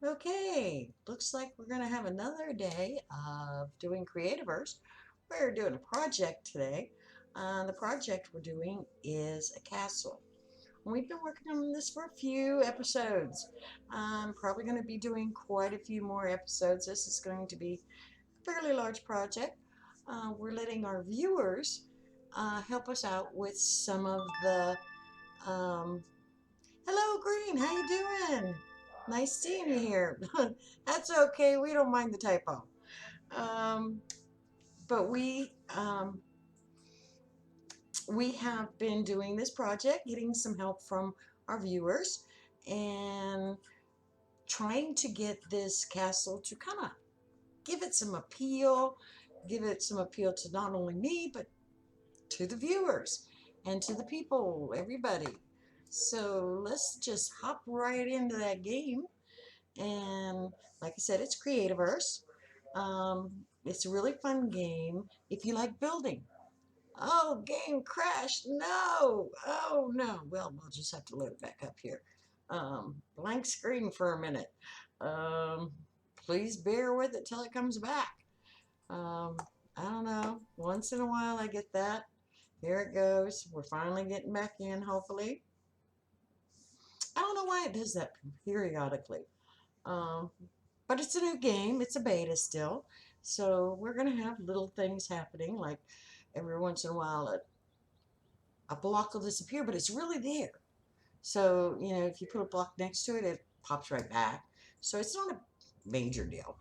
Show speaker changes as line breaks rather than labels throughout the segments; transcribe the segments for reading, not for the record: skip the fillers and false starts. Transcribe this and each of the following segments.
Okay, looks like we're going to have another day of doing Creativerse. We're doing a project today. The project we're doing is a castle. We've been working on this for a few episodes. I'm probably going to be doing quite a few more episodes. This is going to be a fairly large project. We're letting our viewers help us out with some of the um, hello, Green. How you doing? Nice seeing you here. That's okay. We don't mind the typo. Um, but we have been doing this project, getting some help from our viewers, and trying to get this castle to kind of give it some appeal, give it some appeal to not only me but to the viewers and to the people, everybody. So let's just hop right into that game. And like I said, it's Creativerse. It's a really fun game if you like building. Oh, game crashed. No. Oh, no. Well, we'll just have to load it back up here. Blank screen for a minute. Um, please bear with it till it comes back. Um, I don't know. Once in a while I get that. Here it goes. We're finally getting back in, hopefully. I don't know why it does that periodically. Um, but it's a new game. It's a beta still. So we're going to have little things happening, like every once in a while a block will disappear, but it's really there. So, if you put a block next to it, it pops right back. So it's not a major deal.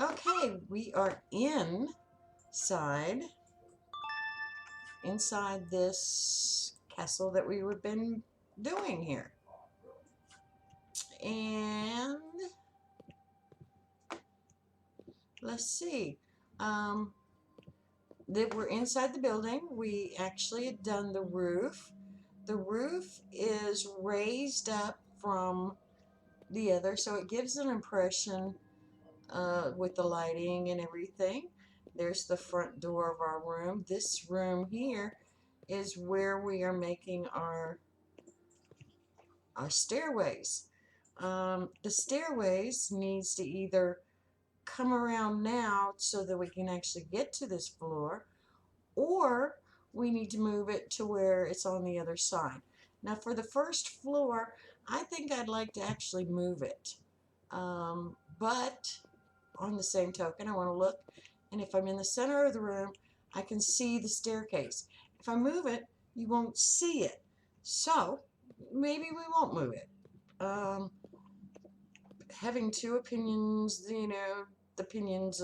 Okay, we are inside this castle that we've been doing here. And let's see. Um, that we're inside the building. We actually had done the roof. The roof is raised up from the other, so it gives an impression with the lighting and everything. There's the front door of our room. This room here is where we are making our stairways. The stairways needs to either come around now so that we can actually get to this floor, or we need to move it to where it's on the other side. Now for the first floor, I think I'd like to actually move it. But on the same token, I want to look, and if I'm in the center of the room, I can see the staircase. If I move it, you won't see it. So maybe we won't move it. Um, Having two opinions, the opinions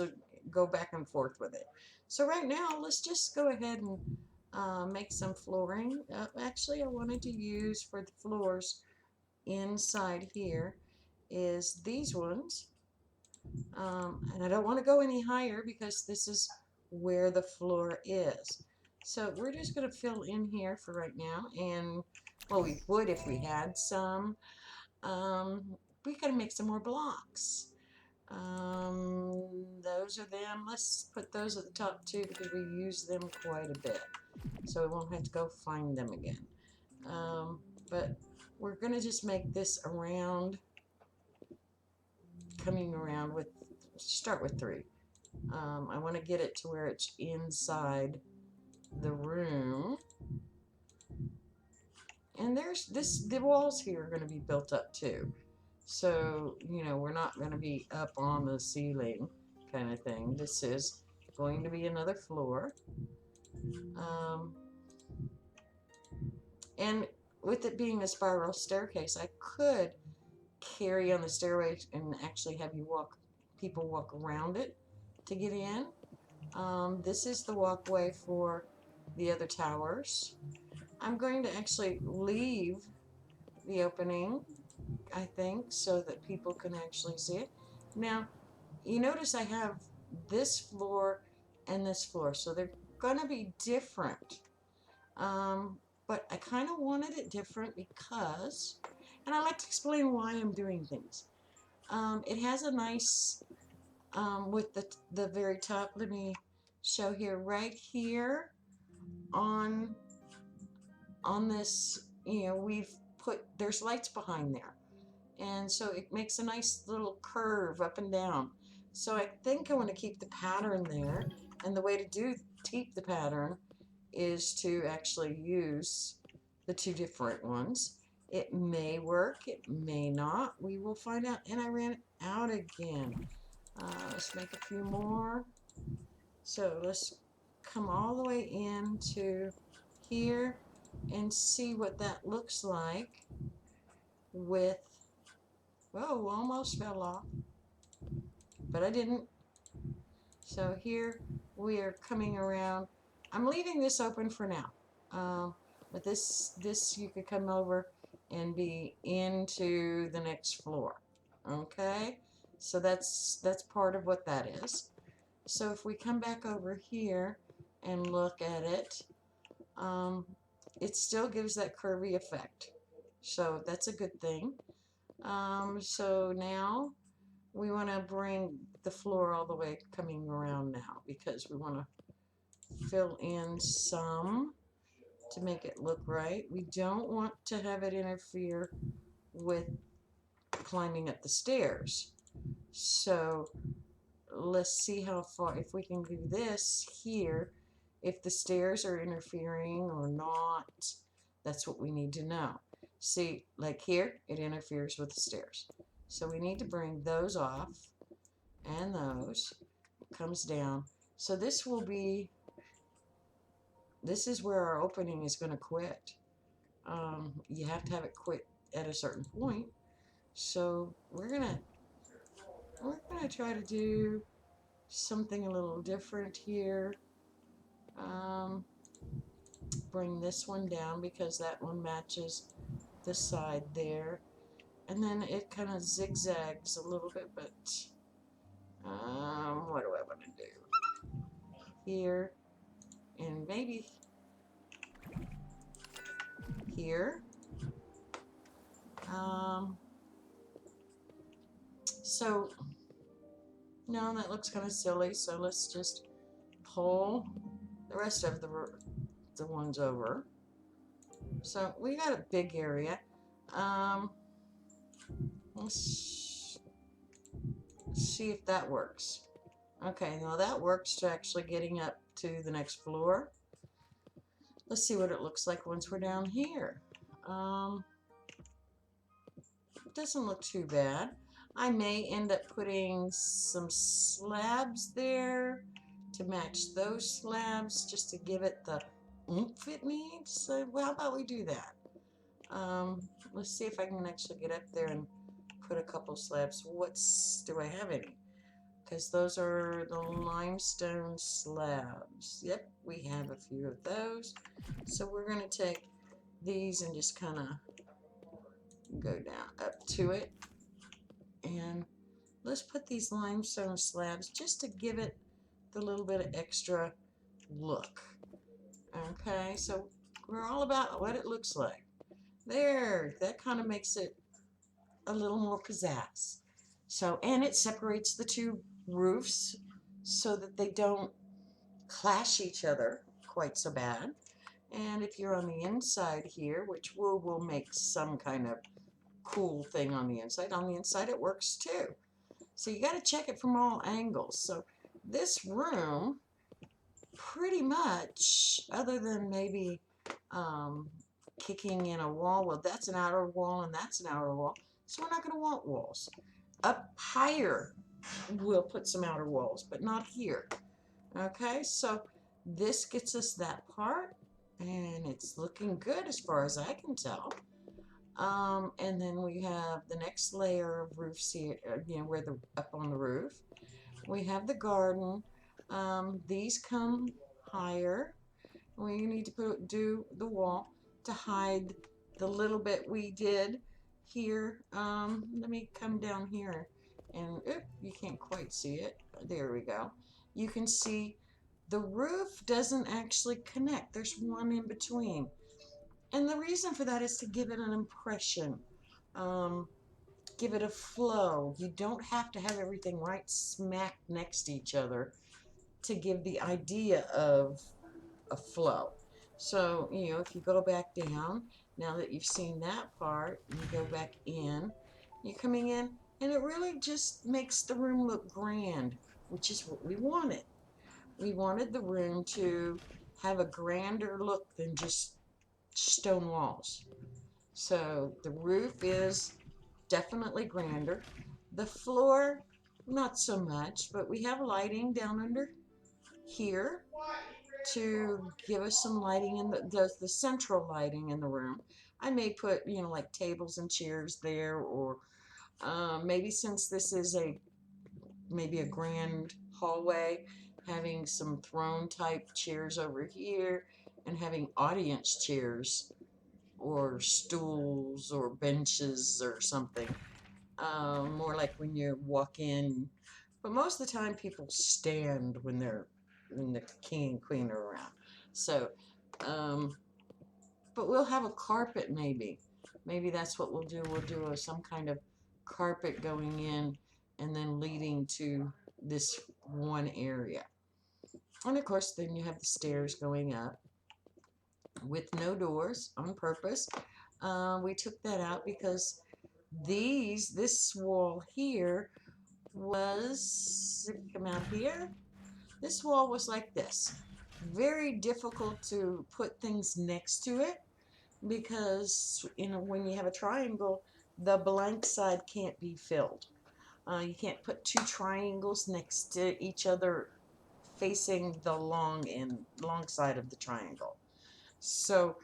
go back and forth with it. So right now, let's just go ahead and make some flooring. Actually, I wanted to use for the floors inside here is these ones. And I don't want to go any higher because this is where the floor is. So we're just going to fill in here for right now. And, well, we would if we had some. Um, we got to make some more blocks. Those are them. Let's put those at the top too because we use them quite a bit. So we won't have to go find them again. But we're going to just make this around, coming around with, start with 3. I want to get it to where it's inside the room. And the walls here are going to be built up too. So, we're not going to be up on the ceiling kind of thing. This is going to be another floor. Um, and with it being a spiral staircase, I could carry on the stairway and actually have people walk around it to get in. This is the walkway for the other towers. I'm going to actually leave the opening, I think, so that people can actually see it. Now, you notice I have this floor and this floor, so they're going to be different. But I kind of wanted it different because, and I like to explain why I'm doing things. It has a nice, with the very top, let me show here, right here on this, we've put, there's lights behind there. and so it makes a nice little curve up and down. So I think I want to keep the pattern there, and the way to keep the pattern is to actually use the two different ones. It may work, it may not. We will find out. And I ran out again. Let's make a few more. So let's come all the way into here and see what that looks like with, whoa, almost fell off, but I didn't. So here we are coming around. I'm leaving this open for now, but this you could come over and be into the next floor. Okay, so that's part of what that is. So if we come back over here and look at it, it still gives that curvy effect. So that's a good thing. So now we want to bring the floor all the way coming around now, because we want to fill in some to make it look right. We don't want to have it interfere with climbing up the stairs. So let's see how far, if we can do this here, if the stairs are interfering or not. That's what we need to know. See, like here, it interferes with the stairs. So we need to bring those off, and those comes down. So this will be, this is where our opening is going to quit. You have to have it quit at a certain point. So we're gonna try to do something a little different here. Bring this one down because that one matches the side there, and then it kind of zigzags a little bit, but what do I want to do here, and maybe here. So no, that looks kind of silly, so let's just pull the rest of the ones over. So we got a big area. Let's see if that works. Okay, now that works to actually getting up to the next floor. Let's see what it looks like once we're down here. It doesn't look too bad. I may end up putting some slabs there to match those slabs, just to give it the oomph it needs. So, well, how about we do that? Let's see if I can actually get up there and put a couple slabs. Do I have any? Because those are the limestone slabs. Yep, we have a few of those. So we're going to take these and just kind of go down up to it. And let's put these limestone slabs just to give it the little bit of extra look. Okay, so we're all about what it looks like. There, that kind of makes it a little more pizzazz. So, and it separates the two roofs so that they don't clash each other quite so bad. And if you're on the inside here, which we'll make some kind of cool thing on the inside it works too. So you got to check it from all angles. So this room, pretty much, other than maybe kicking in a wall, well, that's an outer wall and that's an outer wall, so we're not going to want walls. Up higher, we'll put some outer walls, but not here. Okay, so this gets us that part, and it's looking good as far as I can tell. And then we have the next layer of roofs here, where up on the roof. We have the garden. These come higher. We need to do the wall to hide the little bit we did here. Let me come down here, and you can't quite see it. There we go. You can see the roof doesn't actually connect. There's one in between. And the reason for that is to give it an impression, give it a flow. You don't have to have everything right smack next to each other to give the idea of a flow. So, if you go back down, now that you've seen that part, you go back in, You're coming in, and it really just makes the room look grand, which is what we wanted. We wanted the room to have a grander look than just stone walls. So the roof is definitely grander. The floor, not so much, but we have lighting down under here to give us some lighting in the central lighting in the room. I may put, like tables and chairs there, or maybe since this is maybe a grand hallway, having some throne type chairs over here and having audience chairs or stools or benches or something. More like when you walk in. But most of the time people stand when the king and queen are around. So, but we'll have a carpet maybe. Maybe that's what we'll do. We'll do some kind of carpet going in and then leading to this one area. And of course, then you have the stairs going up with no doors on purpose. We took that out because this wall here was, if you come out here, this wall was like this. Very difficult to put things next to it because, when you have a triangle, the blank side can't be filled. You can't put two triangles next to each other facing the long side of the triangle. So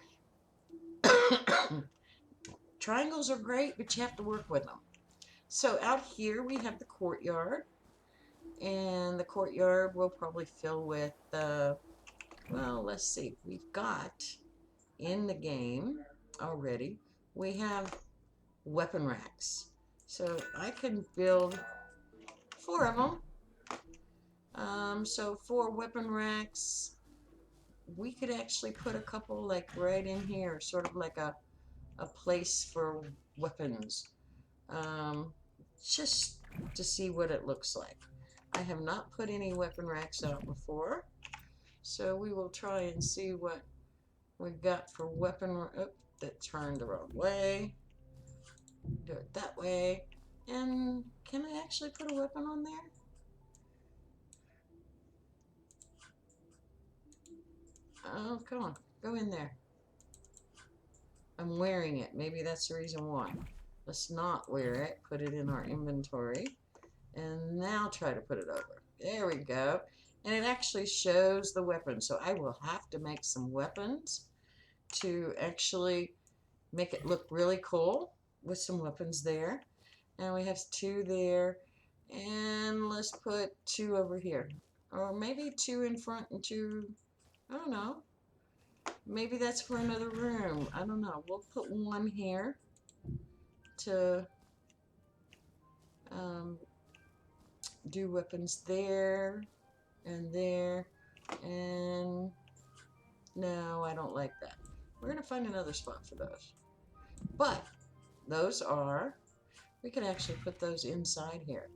triangles are great, but you have to work with them. So out here we have the courtyard, and the courtyard will probably fill with, well, let's see, we've got in the game already, we have weapon racks. So I can build 4 of them. So 4 weapon racks. We could actually put a couple like right in here, sort of like a place for weapons. Um, just to see what it looks like. I have not put any weapon racks out before, so we will try and see what we've got for weapon. Oh, that turned the wrong way. Do it that way. And can I actually put a weapon on there? Oh, come on, go in there. I'm wearing it. Maybe that's the reason why. Let's not wear it. Put it in our inventory. And now try to put it over. There we go. And it actually shows the weapons. So I will have to make some weapons to actually make it look really cool with some weapons there. And we have 2 there. And let's put 2 over here. Or maybe 2 in front and 2, I don't know. Maybe that's for another room. I don't know. We'll put 1 here to do weapons there and there. And no, I don't like that. We're going to find another spot for those. But those are, we could actually put those inside here.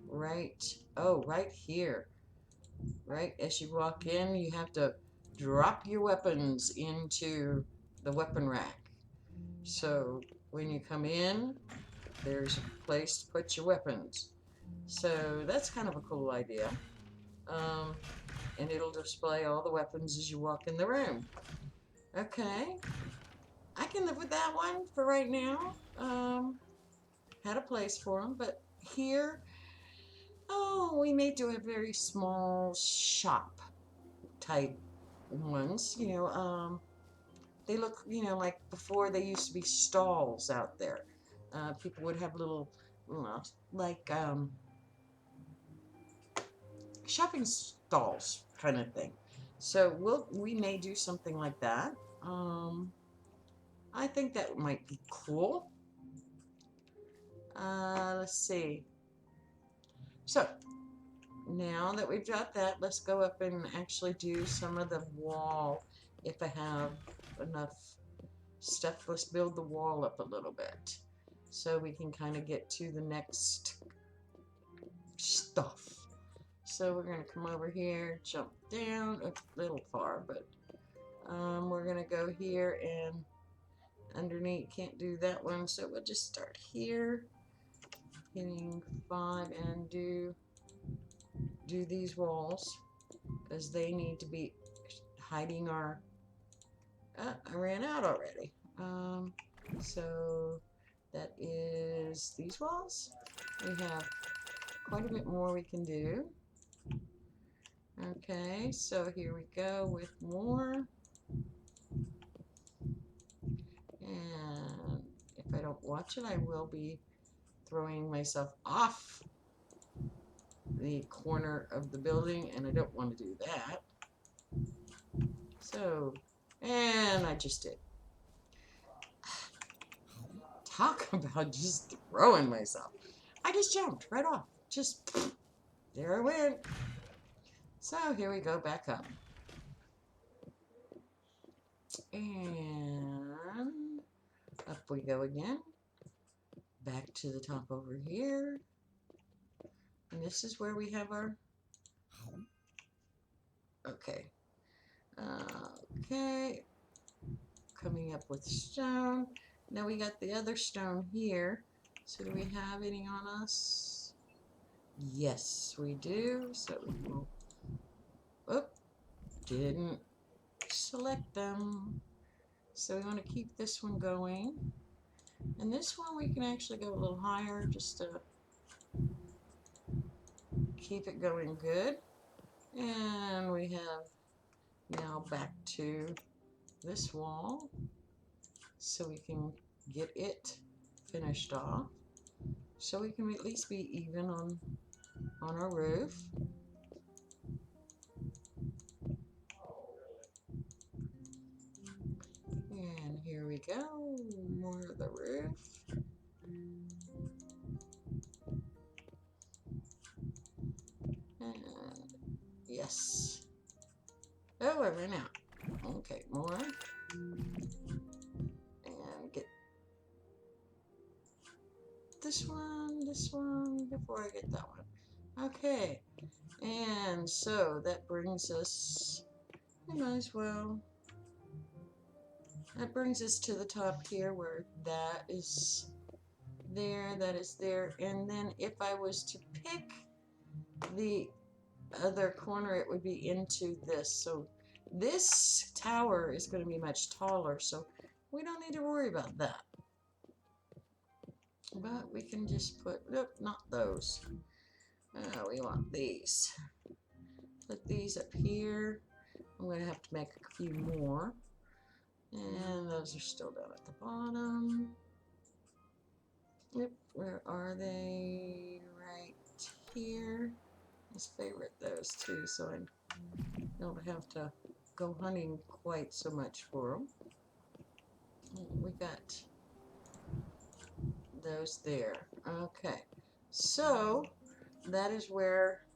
Right, oh, right here. Right, as you walk in, you have to drop your weapons into the weapon rack. So when you come in, there's a place to put your weapons. So that's kind of a cool idea. And it'll display all the weapons as you walk in the room. Okay, I can live with that one for right now. Had a place for them, but here, oh, we may do a very small shop type ones. They look, like before they used to be stalls out there. People would have little, like shopping stalls kind of thing. So we may do something like that. I think that might be cool. Let's see. So now that we've got that, let's go up and actually do some of the wall. If I have enough stuff, let's build the wall up a little bit so we can kind of get to the next stuff. So we're going to come over here, jump down a little far, but we're going to go here and underneath, can't do that one, so we'll just start here hitting 5 and do these walls, as they need to be hiding our, I ran out already. So that is these walls. We have quite a bit more we can do. Okay, so here we go with more. And if I don't watch it, I will be throwing myself off the corner of the building, and I don't want to do that. So, and I just did. Talk about just throwing myself. I just jumped right off. Just, there I went. So here we go, back up. And up we go again. Back to the top over here. And this is where we have our, okay. Okay. Coming up with stone. Now we got the other stone here. So do we have any on us? Yes, we do. So we will, oop, didn't select them. So we want to keep this one going. And this one we can actually go a little higher just to keep it going good. And we have now back to this wall so we can get it finished off. So we can at least be even on our roof. And here we go, more of the roof. And yes. Oh, I ran out. Okay, more. And get this one, before I get that one. Okay, and so that brings us, we might as well, that brings us to the top here where that is there, that is there. And then if I was to pick the other corner, it would be into this. So this tower is going to be much taller, so we don't need to worry about that. But we can just put, nope, not those. We want these. Put these up here. I'm going to have to make a few more. And those are still down at the bottom. Yep, where are they? Right here. Let's favorite those two so I don't have to go hunting quite so much for them. We got those there. Okay, so that is where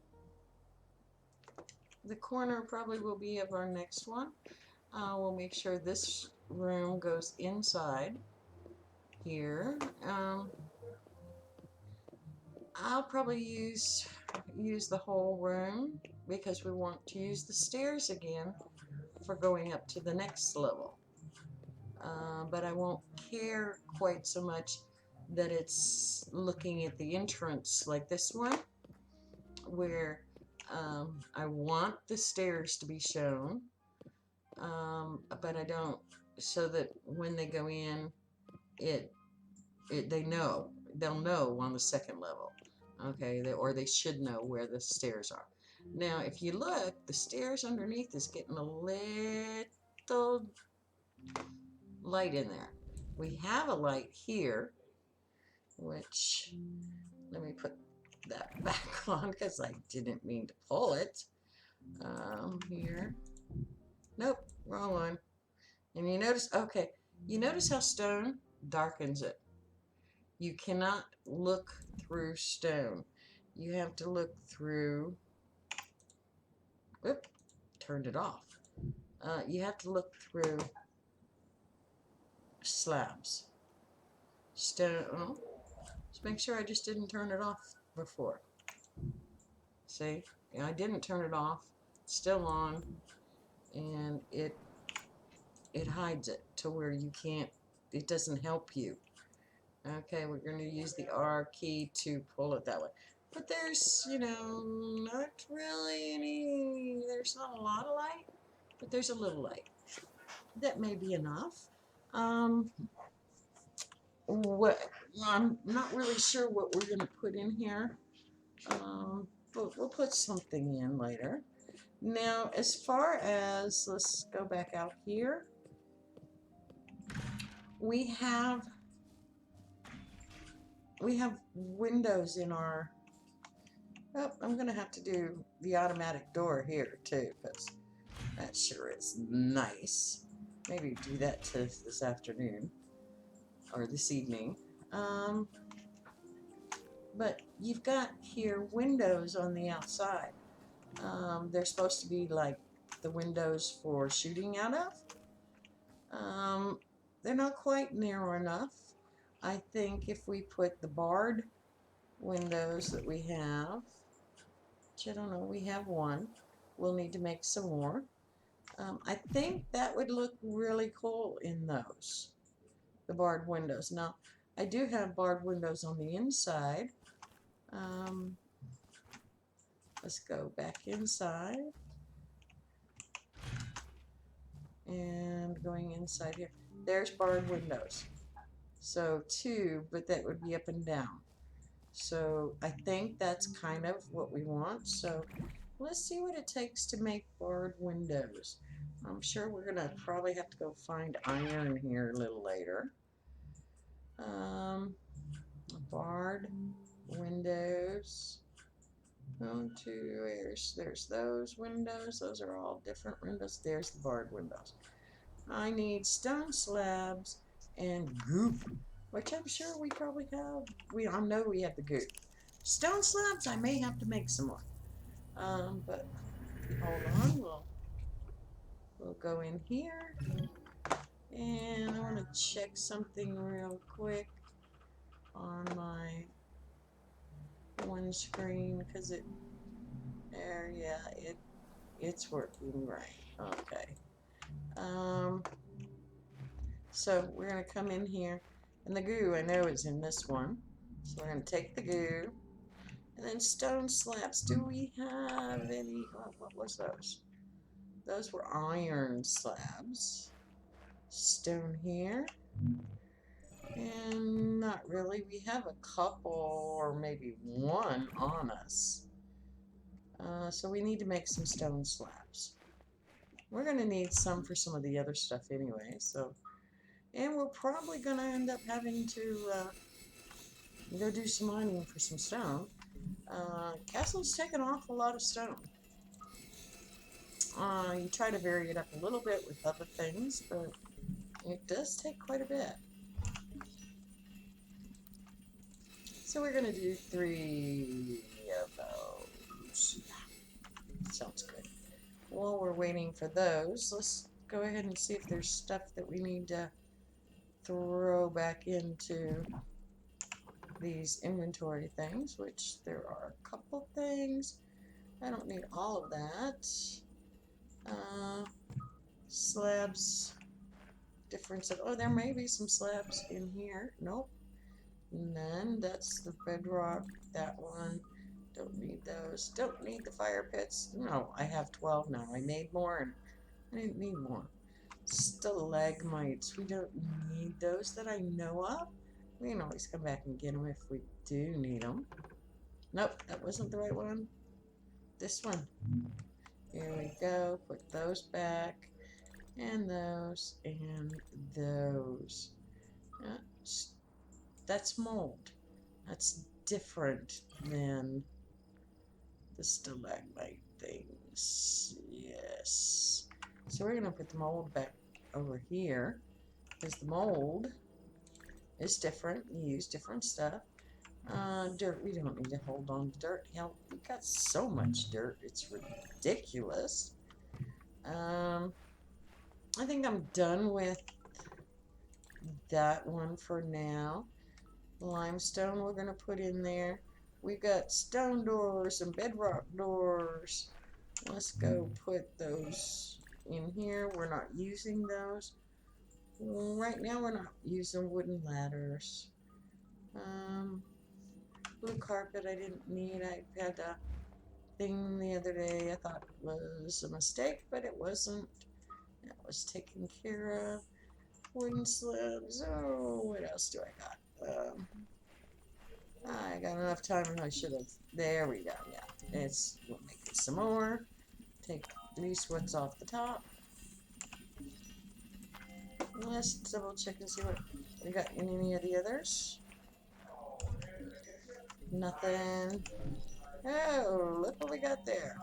the corner probably will be of our next one. We'll make sure this room goes inside here. I'll probably use the whole room because we want to use the stairs again for going up to the next level. But I won't care quite so much that it's looking at the entrance like this one, where I want the stairs to be shown, but I don't, so that when they go in, they'll know on the second level, okay, or they should know where the stairs are. Now, if you look, the stairs underneath is getting a little light in there. We have a light here, which, let me put that back on because I didn't mean to pull it. Here. Nope, wrong one. And you notice, okay, you notice how stone darkens it. You cannot look through stone. You have to look through, whoop, turned it off. You have to look through slabs. Stone, oh, just make sure I just didn't turn it off before. See, I didn't turn it off, it's still on, and it hides it to where you can't, it doesn't help you Okay, we're going to use the R key to pull it that way. But there's, not really there's not a lot of light, but there's a little light. That may be enough. Um, what I'm not really sure what we're going to put in here, but we'll put something in later. Now, as far as, let's go back out here, we have windows in our, oh, I'm going to have to do the automatic door here too, because that sure is nice. Maybe do that this afternoon or this evening. But you've got here windows on the outside. They're supposed to be like the windows for shooting out of. They're not quite narrow enough. I think if we put the barred windows that we have, which I don't know, we have one, we'll need to make some more. I think that would look really cool in those, the barred windows. Now, I do have barred windows on the inside. Let's go back inside. And going inside here, there's barred windows. So two, but that would be up and down. So I think that's kind of what we want. So let's see what it takes to make barred windows. I'm sure we're gonna probably have to go find iron here a little later. Barred windows. 1, 2, there's those windows. Those are all different windows. There's the barred windows. I need stone slabs and goop, which I'm sure we probably have. I know we have the goop. Stone slabs, I may have to make some more. But hold on, we'll go in here, and I want to check something real quick on my one screen because it's working right. Okay. So we're going to come in here, and the goo I know is in this one. So we're going to take the goo, and then stone slabs. Do we have any? What was those? Those were iron slabs. Stone here. And not really. We have a couple, or maybe one on us. So we need to make some stone slabs. We're going to need some for some of the other stuff anyway. So, and we're probably going to end up having to go do some mining for some stone. Castle's taken off a lot of stone. You try to vary it up a little bit with other things, but it does take quite a bit. So we're going to do 3 of those. Sounds good. While we're waiting for those, let's go ahead and see if there's stuff that we need to throw back into these inventory things, which there are a couple things. I don't need all of that. Slabs, difference of, oh, there may be some slabs in here. Nope, none. That's the bedrock, that one. Don't need those. Don't need the fire pits. No, I have 12 now. I made more and I didn't need more. Stalagmites. We don't need those that I know of. We can always come back and get them if we do need them. Nope, that wasn't the right one. This one. Here we go. Put those back. And those. And those. That's mold. That's different than the stalagmite things. Yes. So we're going to put the mold back over here because the mold is different. You use different stuff. Dirt, we don't need to hold on to dirt. Hell, we got so much dirt. It's ridiculous. I think I'm done with that one for now. Limestone we're going to put in there. We've got stone doors and bedrock doors. Let's go put those in here. We're not using those. Right now we're not using wooden ladders. Blue carpet I didn't need. I had a thing the other day I thought was a mistake, but it wasn't. It was taken care of. Wooden slabs. Oh, what else do I got? I got enough time and I should have. There we go. Yeah, we'll make it some more. Take at least what's off the top. Let's double check and see what we got in any of the others. Nothing. Oh, look what we got there.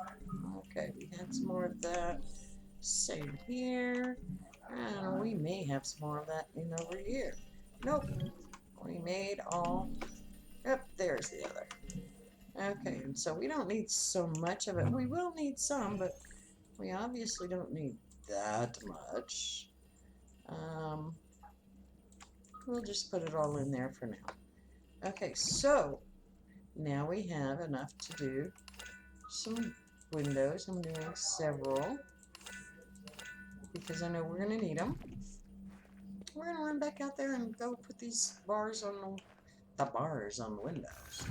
Okay, we had some more of that. Same here. And we may have some more of that in over here. Nope. We made all. Yep, there's the other. Okay, and so we don't need so much of it. We will need some, but we obviously don't need that much. We'll just put it all in there for now. Okay, so now we have enough to do some windows. I'm doing several because I know we're going to need them. We're going to run back out there and go put these bars on the bars on the windows.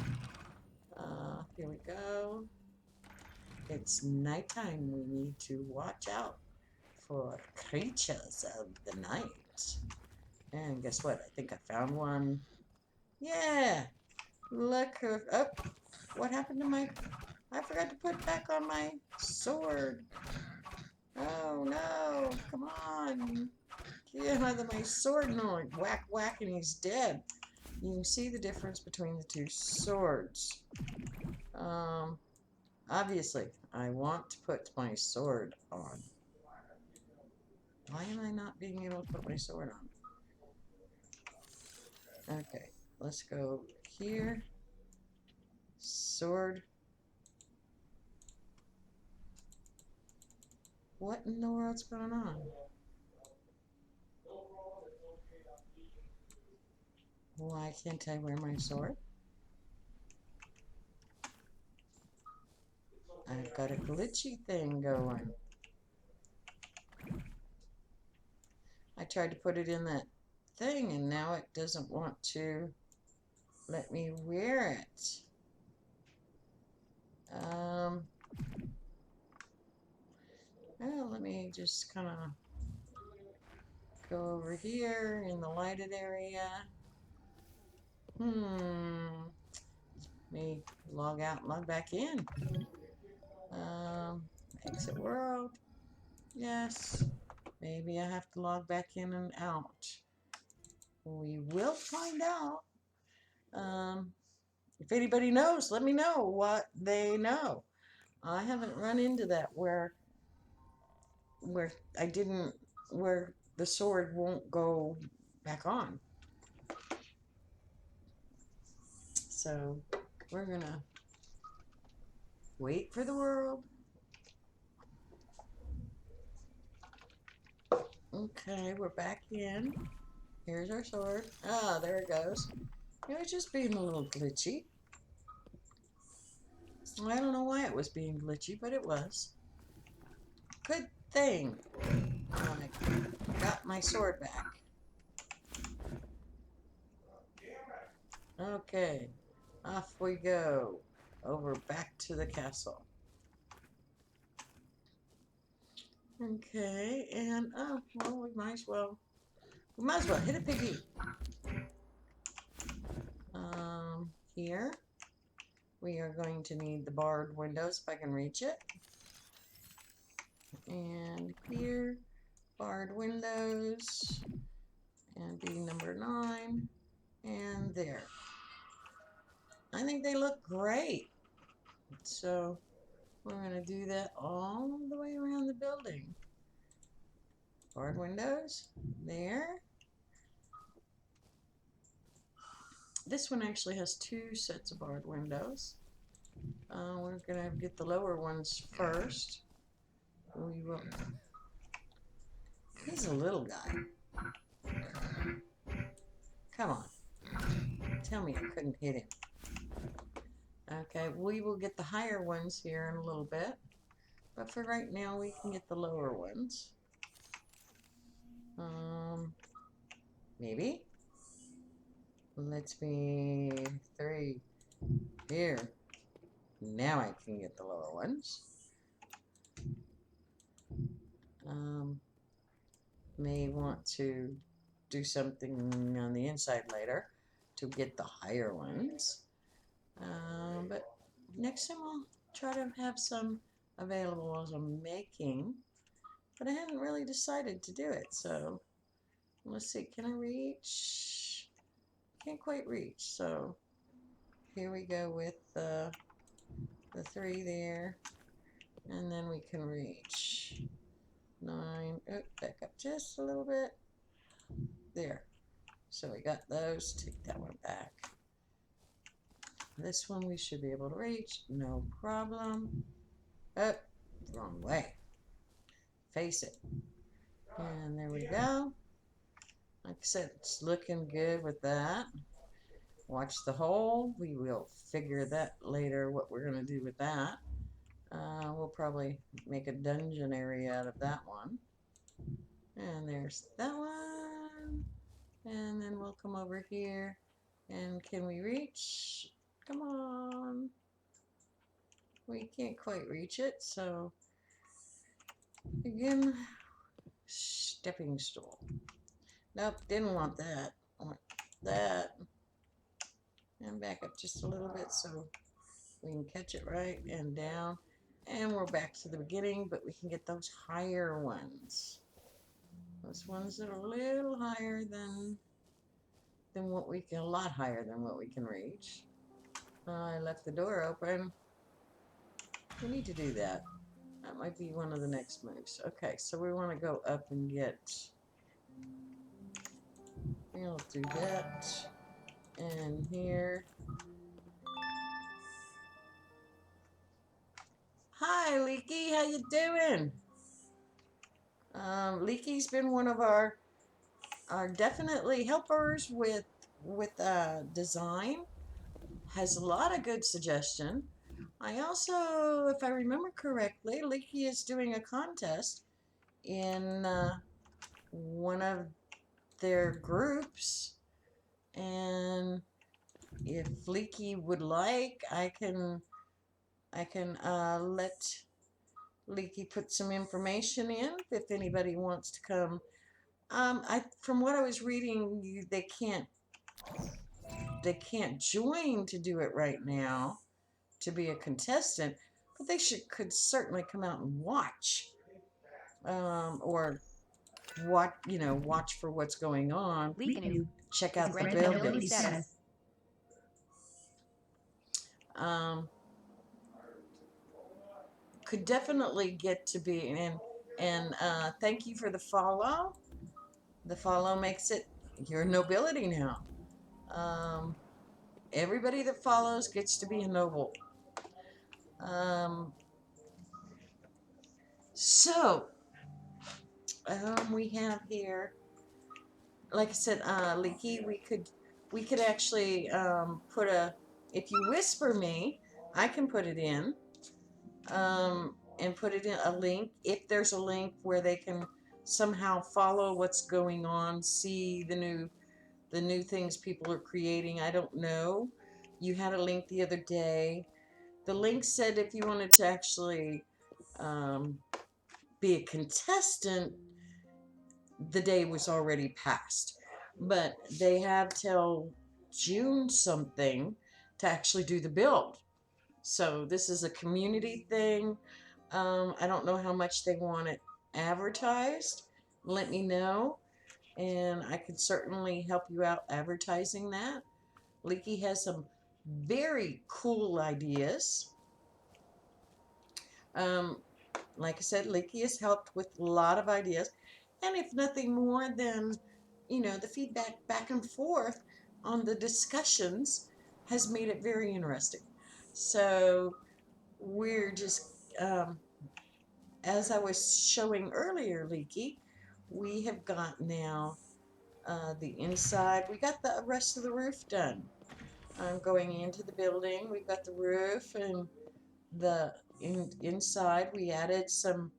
Here we go. It's nighttime. We need to watch out for creatures of the night. And guess what? I think I found one. Yeah. Look. Oh, what happened to my... I forgot to put back on my sword. Oh, no. Come on. Get out of my sword. No, like whack, whack, and he's dead. You can see the difference between the two swords. Obviously, I want to put my sword on. Why am I not being able to put my sword on? Okay, let's go here. Sword. What in the world's going on? Why can't I wear my sword? I've got a glitchy thing going. I tried to put it in that thing and now it doesn't want to let me wear it. Well, let me just kind of go over here in the lighted area. Me log out and log back in. Exit world. Yes. Maybe I have to log back in and out. We will find out. If anybody knows, let me know what they know. I haven't run into that where I didn't, where the sword won't go back on. So we're gonna wait for the world. Okay, we're back in. Here's our sword. Ah, there it goes. It was just being a little glitchy. I don't know why it was being glitchy, but it was. Good thing I got my sword back. Okay, off we go. Over back to the castle. Okay, and oh, well, we might as well hit a piggy. Here we are going to need the barred windows if I can reach it. And here, barred windows, and be number 9, and there. I think they look great. So we're going to do that all the way around the building. Barred windows, there. This one actually has 2 sets of barred windows. We're going to get the lower ones first. We will. He's a little guy. Come on. Tell me I couldn't hit him. Okay, we will get the higher ones here in a little bit. But for right now, we can get the lower ones. Maybe. Let's be 3 here. Now I can get the lower ones. May want to do something on the inside later to get the higher ones. But next time I'll try to have some available as I'm making. But I hadn't really decided to do it, so let's see. Can I reach? Can't quite reach, so here we go with the 3 there, and then we can reach 9. Oh, back up just a little bit. There. So we got those. Take that one back. This one we should be able to reach. No problem. Oh, wrong way. Face it. And there we go. Like I said, it's looking good with that. Watch the hole. We will figure that later what we're going to do with that. We'll probably make a dungeon area out of that one. And there's that one. And then we'll come over here. And can we reach? Come on. We can't quite reach it, so again, stepping stool. Nope, didn't want that. I want that. And back up just a little bit so we can catch it right and down. And we're back to the beginning, but we can get those higher ones. Those ones that are a little higher than what we can, a lot higher than what we can reach. I left the door open. We need to do that. That might be one of the next moves. Okay, so we want to go up and get. We'll do that. And here. Hi, Leaky. How you doing? Leaky's been one of our definitely helpers with design. Has a lot of good suggestion. I also, if I remember correctly, Leaky is doing a contest in one of their groups, and if Leaky would like, I can let Leaky put some information in if anybody wants to come. From what I was reading, they can't join to do it right now to be a contestant, but they could certainly come out and watch, or watch for what's going on. Check out the buildings. Could definitely get to be, and thank you for the follow. The follow makes it you're a nobility now. Everybody that follows gets to be a noble. So we have here, like I said, Leaky, we could actually put if you whisper me, I can put it in, and put it in a link, if there's a link where they can somehow follow what's going on, see the new things people are creating. I don't know. You had a link the other day. The link said if you wanted to actually be a contestant, the day was already passed. But they have till June something to actually do the build. So this is a community thing. I don't know how much they want it advertised. Let me know, and I could certainly help you out advertising that. Leaky has some very cool ideas. Like I said, Leaky has helped with a lot of ideas, and if nothing more than, the feedback back and forth on the discussions has made it very interesting. So we're just, as I was showing earlier, Leaky, we have got now the inside. We got the rest of the roof done. Going into the building, we've got the roof and the inside. We added some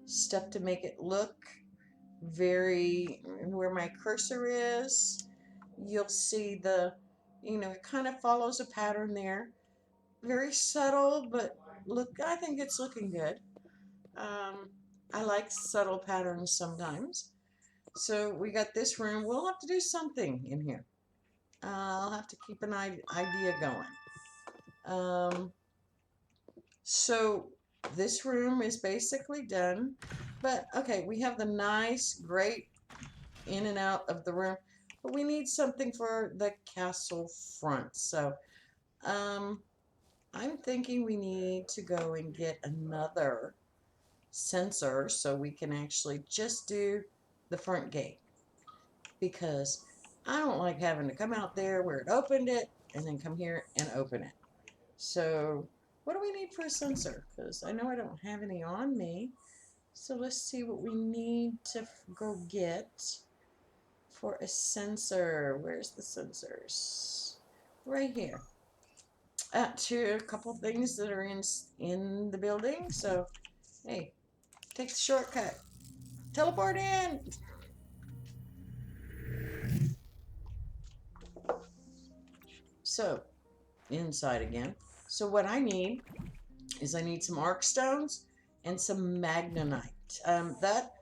stuff to make it look very where my cursor is. you'll see it kind of follows a pattern there. Very subtle, but look, I think it's looking good. Um, I like subtle patterns sometimes. So we got this room. We'll have to do something in here. I'll have to keep an idea going. So this room is basically done. But okay, we have the nice, great in and out of the room. But we need something for the castle front. So I'm thinking we need to go and get another sensor so we can actually just do the front gate, because I don't like having to come out there where it opened it and then come here and open it. So what do we need for a sensor? Because I know I don't have any on me. So let's see what we need to go get for a sensor. Where's the sensors? Right here. To a couple things that are in the building. So hey, take the shortcut. Teleport in. So inside again. So what I need is I need some arc stones and some magnetite. That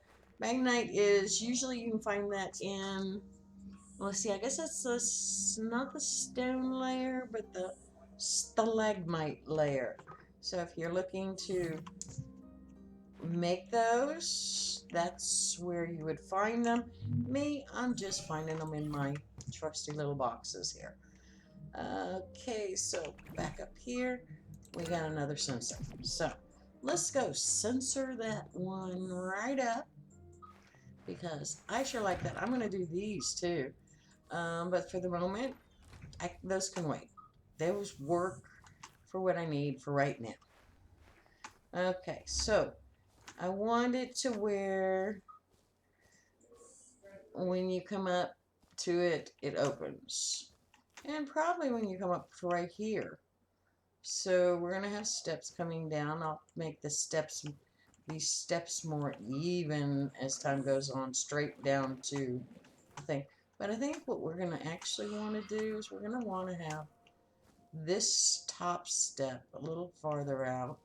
magnetite is usually you can find that in, let's see, I guess that's not the stone layer, but the stalagmite layer. So if you're looking to make those, that's where you would find them. Me, I'm just finding them in my trusty little boxes here. Okay, so back up here, we got another sensor. So let's go sensor that one right up, because I sure like that. I'm going to do these too. But for the moment, those can wait. Those work for what I need for right now. Okay, so I want it to where when you come up to it, it opens. And probably when you come up to right here. So we're going to have steps coming down. I'll make these steps more even as time goes on, straight down to the thing. But I think what we're going to actually want to do is we're going to want to have this top step a little farther out,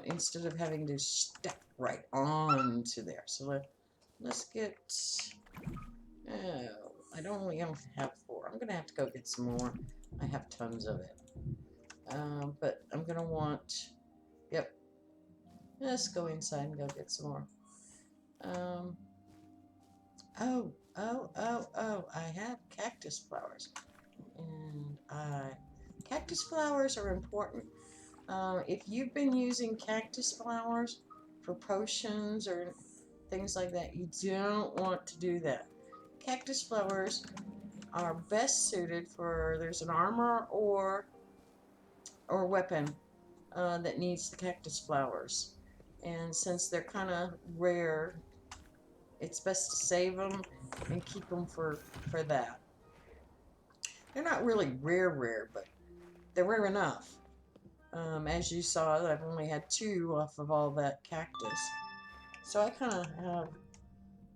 instead of having to step right onto there. So let's get, oh, I don't only have 4. I'm going to have to go get some more. I have tons of it. But I'm going to want, yep, let's go inside and go get some more. Oh, I have cactus flowers. And cactus flowers are important. If you've been using cactus flowers for potions or things like that, you don't want to do that. Cactus flowers are best suited for, there's an armor or weapon that needs the cactus flowers. And since they're kind of rare, it's best to save them and keep them for that. They're not really rare, but they're rare enough. As you saw, I've only had 2 off of all that cactus. So I kind of have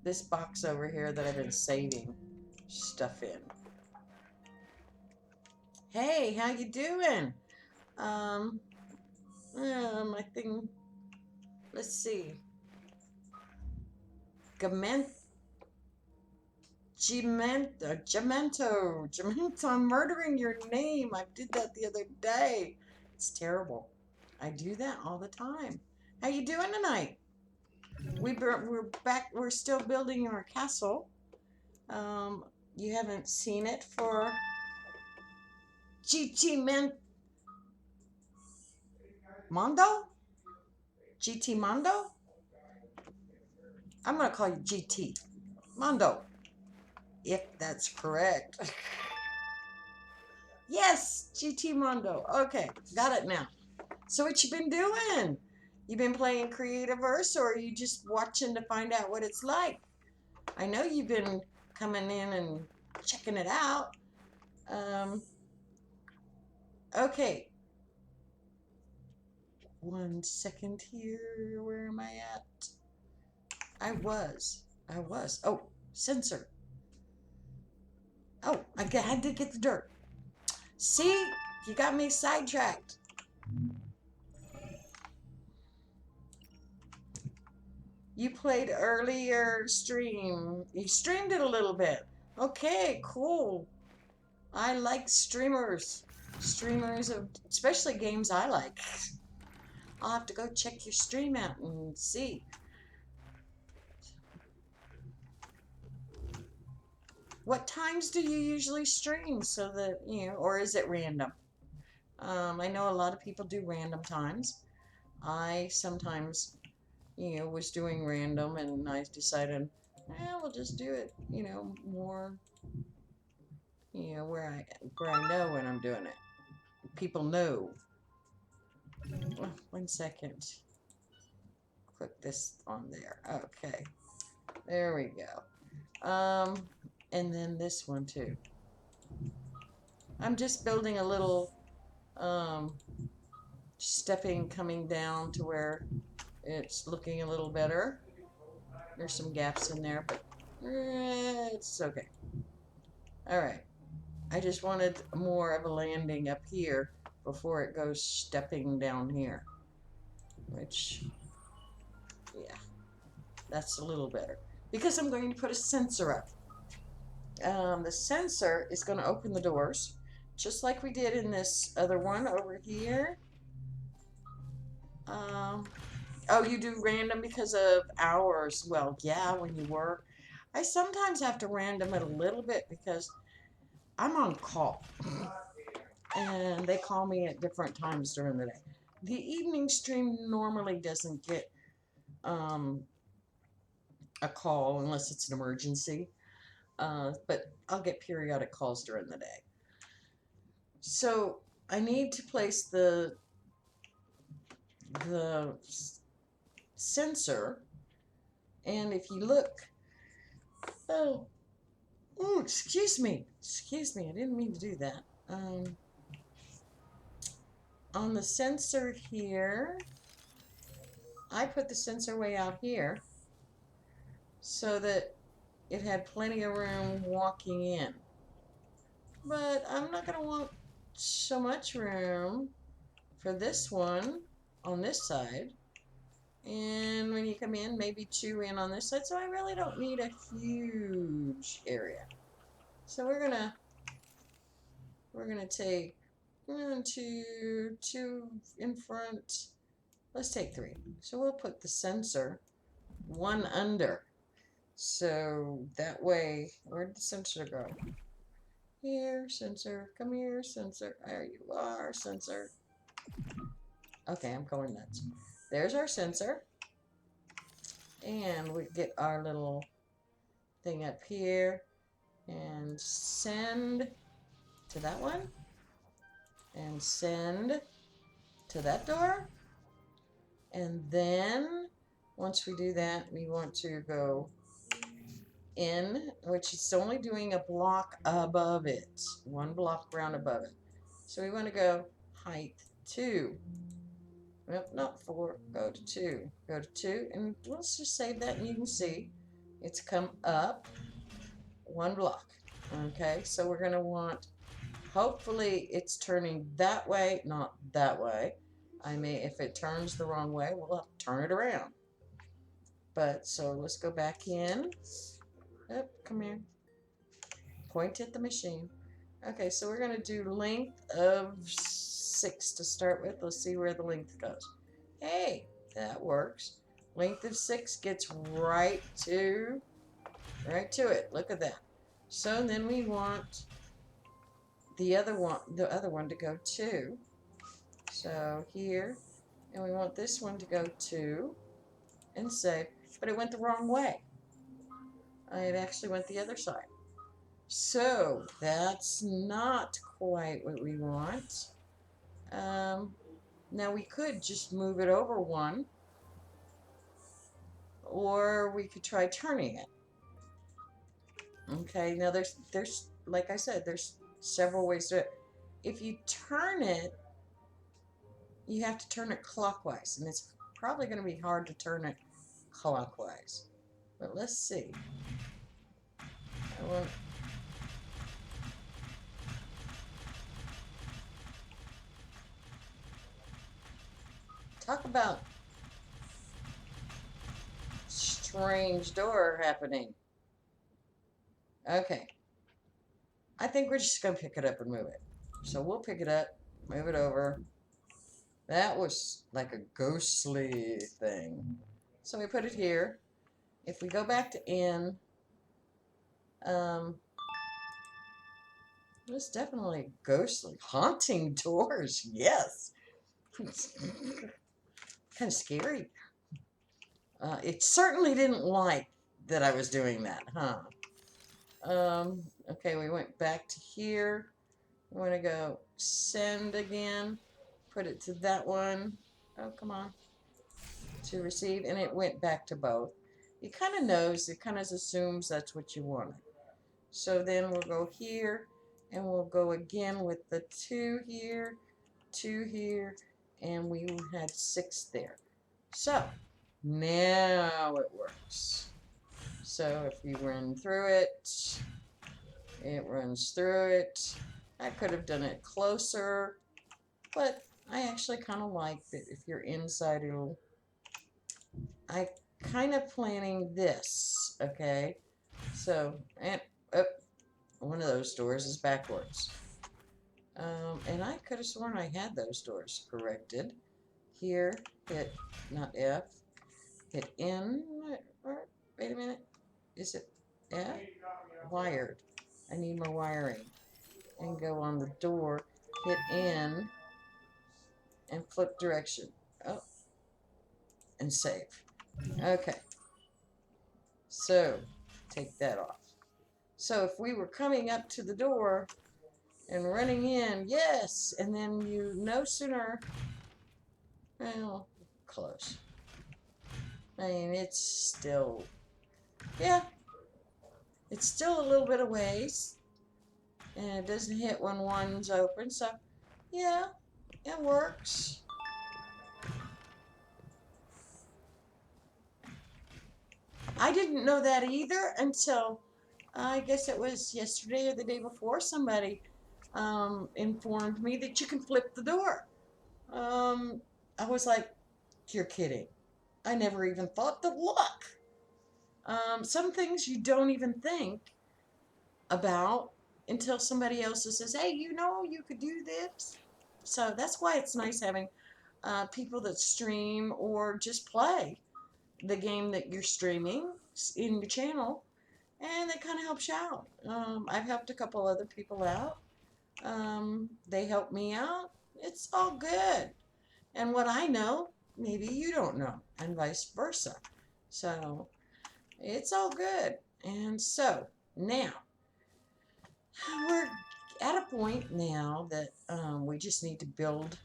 this box over here that I've been saving stuff in. Hey, how you doing? My thing, let's see. Gemento, I'm murdering your name. I did that the other day. It's terrible. I do that all the time. How you doing tonight? We're back. We're still building our castle. You haven't seen it for GT Mondo? GT Mondo? I'm going to call you GT Mondo, if that's correct. Yes, GT Mondo. Okay, got it now. So what you been doing? You been playing Creativerse, or are you just watching to find out what it's like? I know you've been coming in and checking it out. Okay. 1 second here. Where am I at? I was. Oh, sensor. Oh, I did get the dirt. See, you got me sidetracked. You played earlier stream. You streamed it a little bit. Okay, cool. I like streamers. Streamers of especially games I like. I'll have to go check your stream out and see. What times do you usually stream so that, or is it random? I know a lot of people do random times. I sometimes, was doing random and I decided, we'll just do it, more, where I know when I'm doing it. People know. Oh, 1 second. Click this on there. Okay. There we go. And then this one too. I'm just building a little stepping coming down to where it's looking a little better. There's some gaps in there, but it's okay. All right. I just wanted more of a landing up here before it goes stepping down here, which, yeah, that's a little better because I'm going to put a sensor up. The sensor is going to open the doors just like we did in this other one over here. Oh, you do random because of hours. Well, yeah, when you work. I sometimes have to random it a little bit because I'm on call. And they call me at different times during the day. The evening stream normally doesn't get a call unless it's an emergency. But I'll get periodic calls during the day. So I need to place the sensor, and if you look, oh, excuse me, I didn't mean to do that. On the sensor here, I put the sensor way out here so that it had plenty of room walking in. But I'm not going to want so much room for this one on this side. And when you come in, maybe 2 in on this side. So I really don't need a huge area. So we're gonna take 1, 2, 2 in front. Let's take 3. So we'll put the sensor 1 under. So that way, where'd the sensor go? Here, sensor. Come here, sensor. There you are, sensor. Okay, I'm going nuts. There's our sensor. And we get our little thing up here and send to that one and send to that door. And then once we do that, we want to go in, which is only doing a block above it, 1 block round above it. So we want to go height 2. Nope, not 4. Go to 2. Go to 2, and let's just save that, and you can see it's come up 1 block. Okay, so we're going to want, hopefully it's turning that way, not that way. If it turns the wrong way, we'll have to turn it around. But, so let's go back in. Yep, come here. Point at the machine. Okay, so we're going to do length of 6 to start with. Let's see where the length goes. Hey, that works. Length of 6 gets right to it. Look at that. So then we want the other one to go 2. So here, and we want this one to go 2 and save. But it went the wrong way. It actually went the other side. So that's not quite what we want. Now we could just move it over 1, or we could try turning it. Okay, now there's like I said, there's several ways to do it. If you turn it, you have to turn it clockwise, and it's probably going to be hard to turn it clockwise. But let's see. Talk about strange door happening. Okay. I think we're just going to pick it up and move it. So we'll pick it up, move it over. That was like a ghostly thing. So we put it here. If we go back to in, it's definitely ghostly. Haunting doors, yes. Kind of scary. It certainly didn't like that I was doing that, huh? Okay, we went back to here. We want to go send again. Put it to that one. Oh, come on. To receive, and it went back to both. It kind of knows, it kind of assumes that's what you wanted. So then we'll go here, and we'll go again with the 2 here, 2 here, and we had 6 there. So now it works. So if you run through it, it runs through it. I could have done it closer, but I actually kind of like that if you're inside, it'll... I kind of planning this, okay? So, and one of those doors is backwards. And I could have sworn I had those doors corrected. Here, hit, not F, hit N, wait a minute, is it F? Wired. I need more wiring. And go on the door, hit N, and flip direction. Oh, and save. Okay. So, take that off. So if we were coming up to the door and running in, yes, and then you no sooner, well, close. I mean, it's still, yeah, it's still a little bit of ways, and it doesn't hit when one's open, so yeah, it works. I didn't know that either until I guess it was yesterday or the day before somebody informed me that you can flip the door. I was like, you're kidding. I never even thought to look. Some things you don't even think about until somebody else says, hey, you know, you could do this. So that's why it's nice having people that stream or just play the game that you're streaming in your channel, and that kind of helps you out. I've helped a couple other people out. They help me out. It's all good. And what I know, maybe you don't know, and vice versa. So it's all good. And so now we're at a point now that we just need to build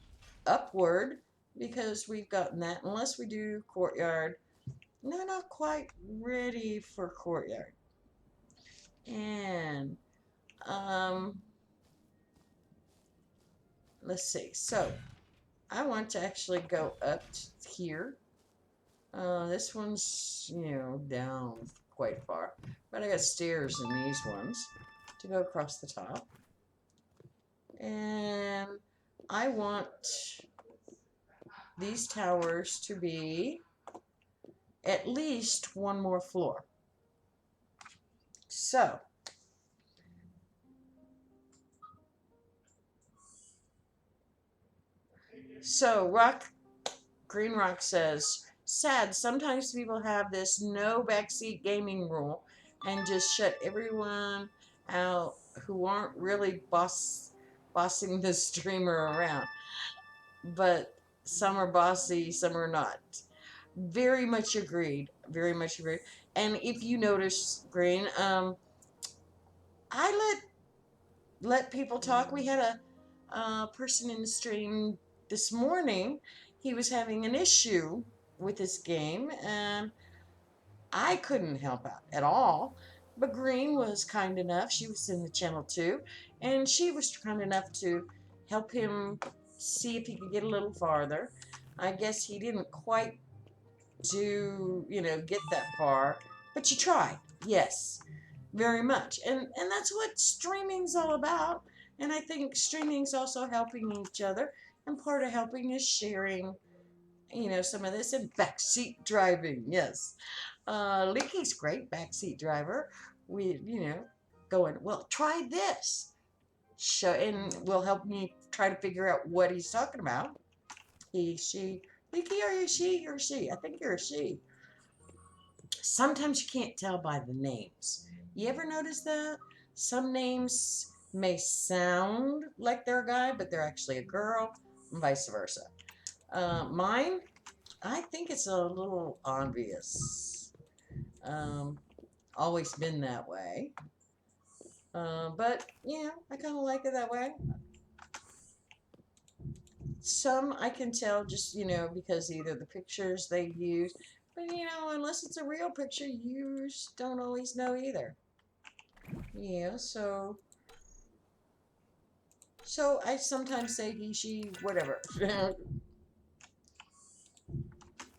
upward, because we've gotten that. Unless we do courtyard, no, not quite ready for courtyard. And let's see. So I want to actually go up here. This one's, you know, down quite far, but I got stairs in these ones to go across the top. And I want these towers to be at least one more floor. So Green Rock says, sad, sometimes people have this no backseat gaming rule and just shut everyone out who aren't really bossing the streamer around. But some are bossy, some are not. Very much agreed. Very much agreed. And if you notice, Green, I let people talk. We had a person in the stream this morning. He was having an issue with this game, and I couldn't help out at all. But Green was kind enough. She was in the channel too, and she was kind enough to help him see if he could get a little farther. I guess he didn't quite get that far, but you tried. Yes, very much. And that's what streaming's all about. And I think streaming's also helping each other, and part of helping is sharing some of this, and backseat driving. Yes. Leaky's great backseat driver. We going, well, try this. Show, and will help me try to figure out what he's talking about. He, she, Leaky, are you she or she? I think you're a she. Sometimes you can't tell by the names. You ever notice that? Some names may sound like they're a guy, but they're actually a girl, and vice versa. Mine, I think it's a little obvious. Um, Always been that way. But, I kind of like it that way. Some I can tell just, because either the pictures they use, but, unless it's a real picture, you just don't always know either. Yeah, so I sometimes say he, she, whatever.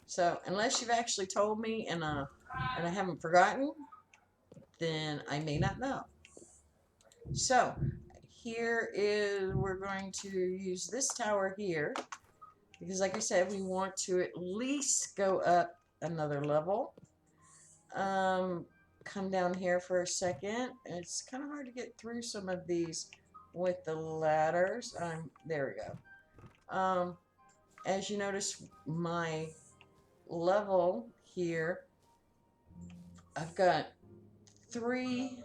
So unless you've actually told me and I haven't forgotten, then I may not know. So here is, we're going to use this tower here because, like I said, we want to at least go up another level. Come down here for a second. It's kind of hard to get through some of these with the ladders. There we go. As you notice, my level here, I've got three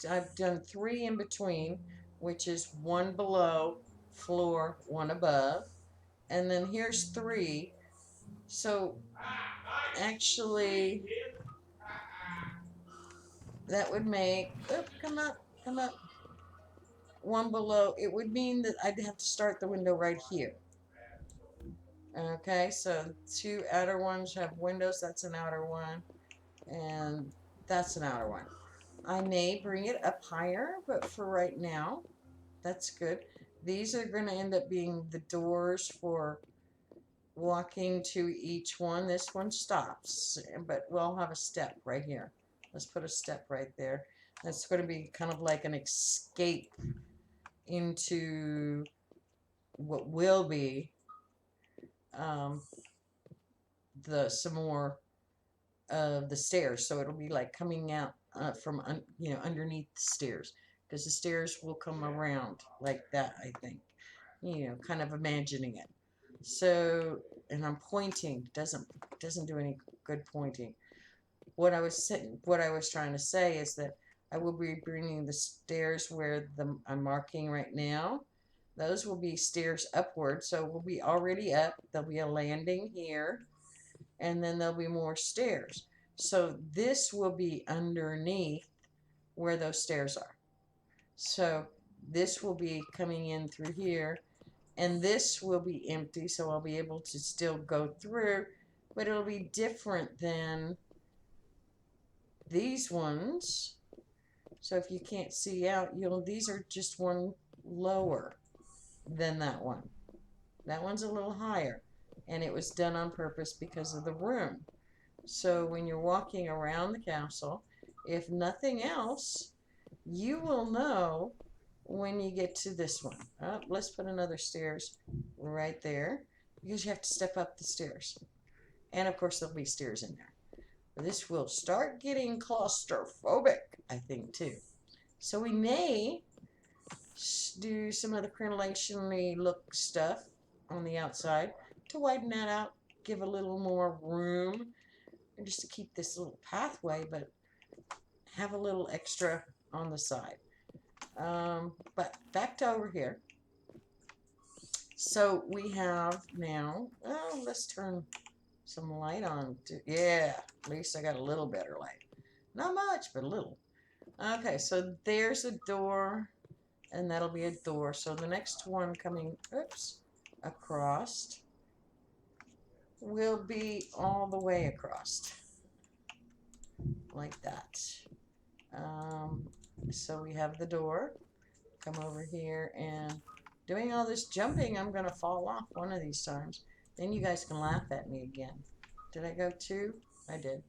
I've done three in between, which is one below floor, one above, and then here's three. So actually, that would make, come up, come up, one below. It would mean that I'd have to start the window right here. Okay, so two outer ones have windows. That's an outer one, and that's an outer one. I may bring it up higher, but for right now, that's good. These are going to end up being the doors for walking to each one. This one stops, but we'll have a step right here. Let's put a step right there. That's going to be kind of like an escape into what will be some more of the stairs. So it'll be like coming out from underneath the stairs, because the stairs will come around like that, I think. Kind of imagining it. So, and I'm pointing, doesn't do any good pointing. What I was trying to say is that I will be bringing the stairs where I'm marking right now. Those will be stairs upward, so we'll be already up. There'll be a landing here, and then there'll be more stairs. So this will be underneath where those stairs are. So this will be coming in through here, and this will be empty, so I'll be able to still go through, but it'll be different than these ones. So if you can't see out, these are just one lower than that one. That one's a little higher, and it was done on purpose because of the room. So when you're walking around the castle, if nothing else, you will know when you get to this one. Let's put another stairs right there, because you have to step up the stairs. And of course there'll be stairs in there. This will start getting claustrophobic, I think, too. So we may do some of the crenellation-y look stuff on the outside to widen that out, give a little more room, and just to keep this little pathway, but have a little extra on the side. But back to over here. So we have now, let's turn some light on. Yeah, at least I got a little better light. Not much, but a little. Okay, so there's a door, and that'll be a door. So the next one coming, across will be all the way across, like that. So we have the door. Come over here, and doing all this jumping, I'm going to fall off one of these times. Then you guys can laugh at me again. Did I go two? I did.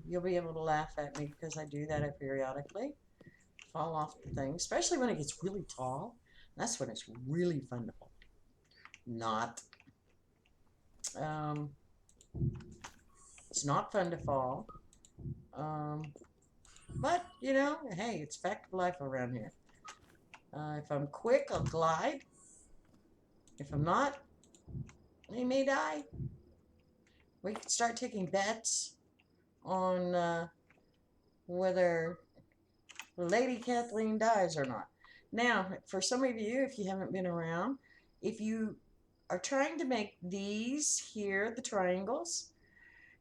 You'll be able to laugh at me because I do that periodically. Fall off the thing, especially when it gets really tall. That's when it's really fun to fall. Not. Um, it's not fun to fall. Um, but, you know, hey, it's fact of life around here. If I'm quick, I'll glide. If I'm not, they may die. We could start taking bets on whether Lady Kathleen dies or not. Now, for some of you, if you haven't been around, if you are trying to make these here, the triangles,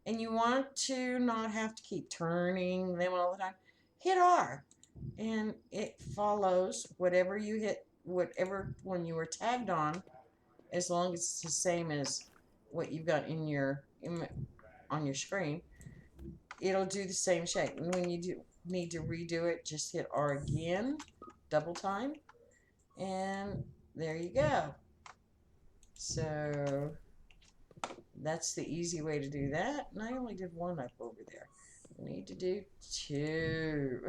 and you want to not have to keep turning them all the time, hit R. And it follows whatever you hit, whatever one you were tagged on, as long as it's the same as what you've got on your screen. It'll do the same shape. And when you need to redo it, just hit R again, double time, and there you go. So that's the easy way to do that. And I only did one up over there. We need to do two.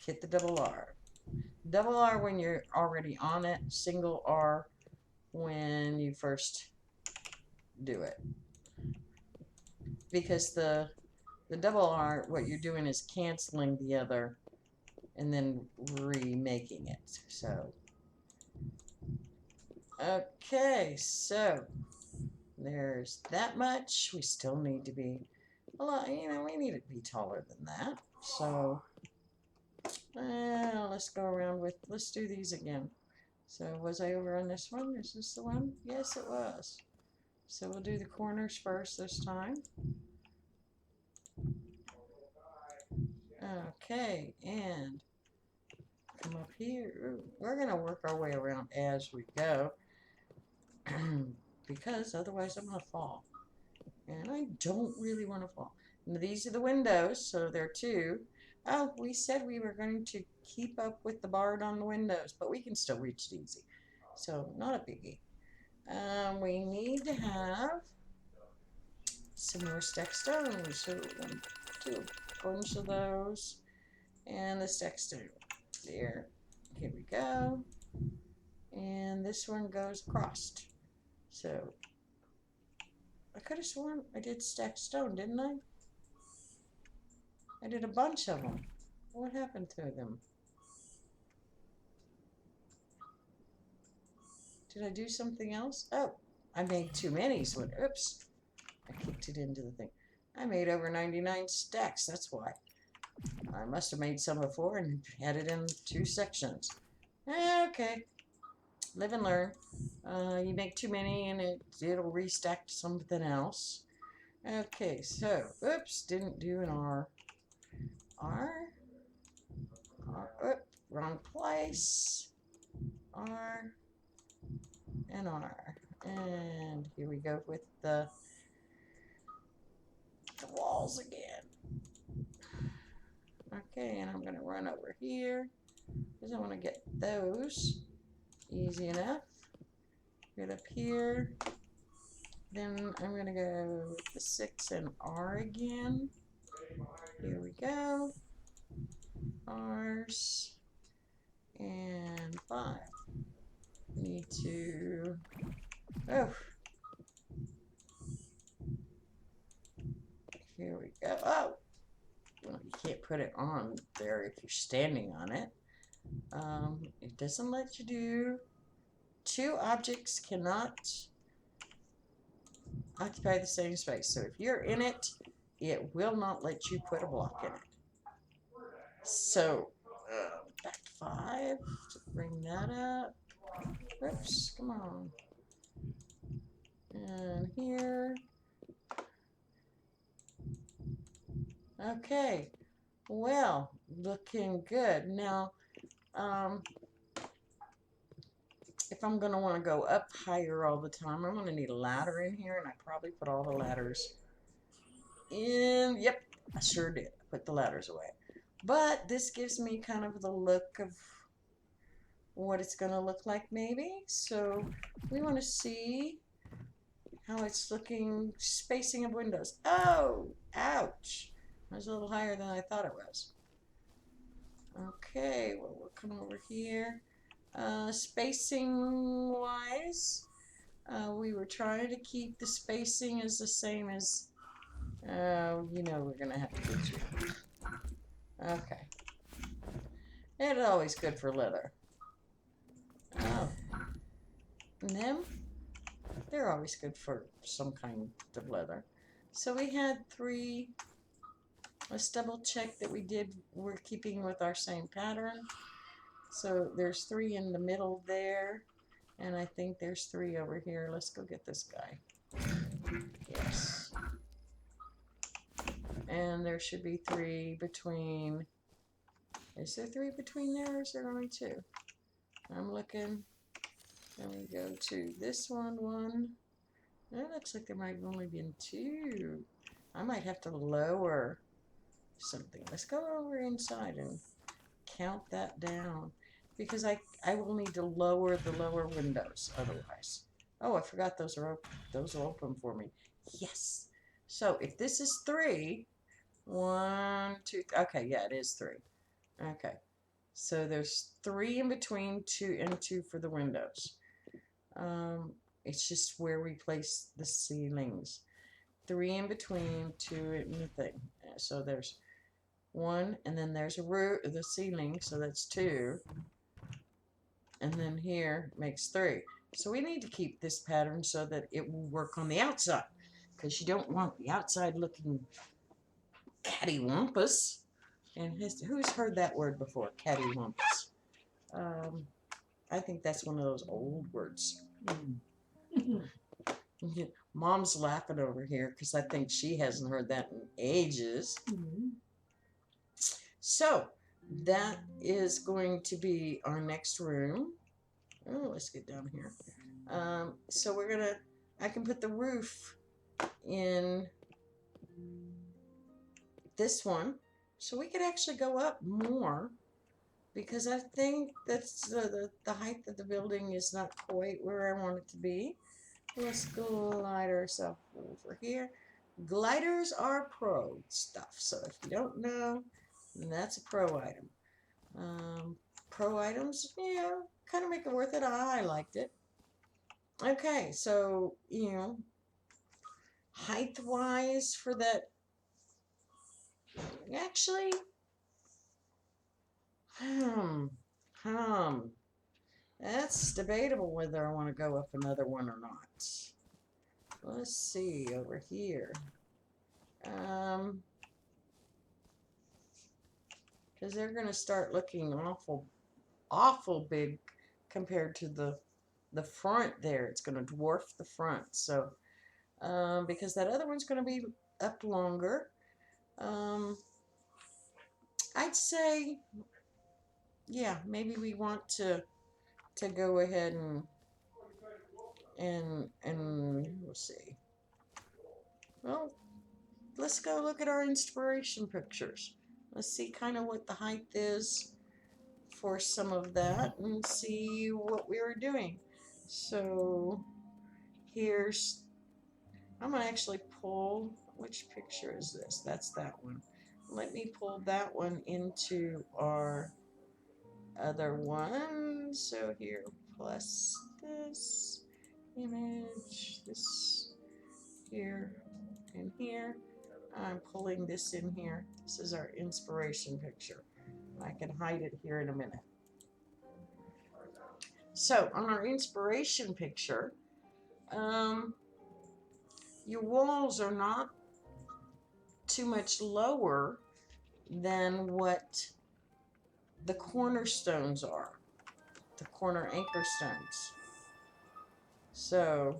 Hit the double R. Double R when you're already on it. Single R when you first do it. Because the double R, what you're doing is canceling the other and then remaking it. So, okay, so there's that much. We still need to be a lot, you know, we need to be taller than that. So, let's go around with, let's do these again. So, was I over on this one? Is this the one? Yes, it was. So, we'll do the corners first this time. Okay, and come up here. Ooh, we're going to work our way around as we go. Because otherwise I'm going to fall. And I don't really want to fall. And these are the windows, so there are two. Oh, we said we were going to keep up with the barred on the windows, but we can still reach it easy. So, not a biggie. We need to have some more stacked stones. So, do a bunch of those. And the stacked stone. There. Here we go. And this one goes across. So, I could have sworn I did stacked stone, didn't I? I did a bunch of them. What happened to them? Did I do something else? Oh, I made too many. So, oops. I kicked it into the thing. I made over 99 stacks. That's why. I must have made some before and had it in 2 sections. Okay. Live and learn. You make too many and it'll restack to something else. Okay, so, oops, didn't do an R. R. Oops, wrong place. R. And R. And here we go with the walls again. Okay, and I'm going to run over here because I want to get those. Easy enough. Get up here. Then I'm going to go with the 6 and R again. Here we go. R's. And 5. Need to... Oh. Here we go. Oh! Well, you can't put it on there if you're standing on it. It doesn't let you do... 2 objects cannot occupy the same space. So if you're in it, it will not let you put a block in it. So, back to 5 to bring that up. Oops, come on. And here. Okay, well, looking good. Now, if I'm going to want to go up higher all the time, I'm going to need a ladder in here, and I probably put all the ladders in. Yep, I sure did. I put the ladders away. But this gives me kind of the look of what it's going to look like maybe. So we want to see how it's looking, spacing of windows. Oh, ouch. I was a little higher than I thought it was. Okay, well, we'll come over here. Spacing wise, We were trying to keep the spacing as the same as, you know, we're going to have to get you. Okay. It's always good for leather. Oh. And them, they're always good for some kind of leather. So we had 3. Let's double check that we're keeping with our same pattern. So there's 3 in the middle there, and I think there's 3 over here. Let's go get this guy. Yes. And there should be 3 between. Is there 3 between there, or is there only 2? I'm looking. Let me go to this one. It looks like there might have only been 2. I might have to lower something. Let's go over inside and count that down, because I will need to lower the lower windows otherwise. Oh, I forgot those are open for me. Yes. So if this is 3, 1, 2. Okay, yeah, it is 3. Okay. So there's 3 in between 2 and 2 for the windows. It's just where we place the ceilings. 3 in between 2 in the thing. So there's 1, and then there's a roof, the ceiling, so that's 2, and then here makes 3. So we need to keep this pattern so that it will work on the outside, because you don't want the outside looking cattywampus. And who's heard that word before, cattywampus? I think that's one of those old words. Mom's laughing over here because I think she hasn't heard that in ages. So that is going to be our next room. Oh, let's get down here. So I can put the roof in this one. So we could actually go up more, because I think that's the height of the building is not quite where I want it to be. Let's glide ourselves over here. Gliders are pro stuff. So if you don't know, that's a pro item. Pro items, yeah, kind of make it worth it. I liked it. Okay, so, you know, height-wise for that, actually, that's debatable whether I want to go up another one or not. Let's see over here. Because they're going to start looking awful big compared to the front there. It's going to dwarf the front. So, because that other one's going to be up longer. I'd say, yeah, maybe we want to go ahead and we'll see. Well, let's go look at our inspiration pictures. Let's see kind of what the height is for some of that and see what we were doing. So I'm going to actually pull, which picture is this? That's that one. Let me pull that one into our other one. So here, plus this image, this here and here. I'm pulling this in here. This is our inspiration picture. I can hide it here in a minute. So on our inspiration picture, your walls are not too much lower than what the cornerstones are, the corner anchor stones. So,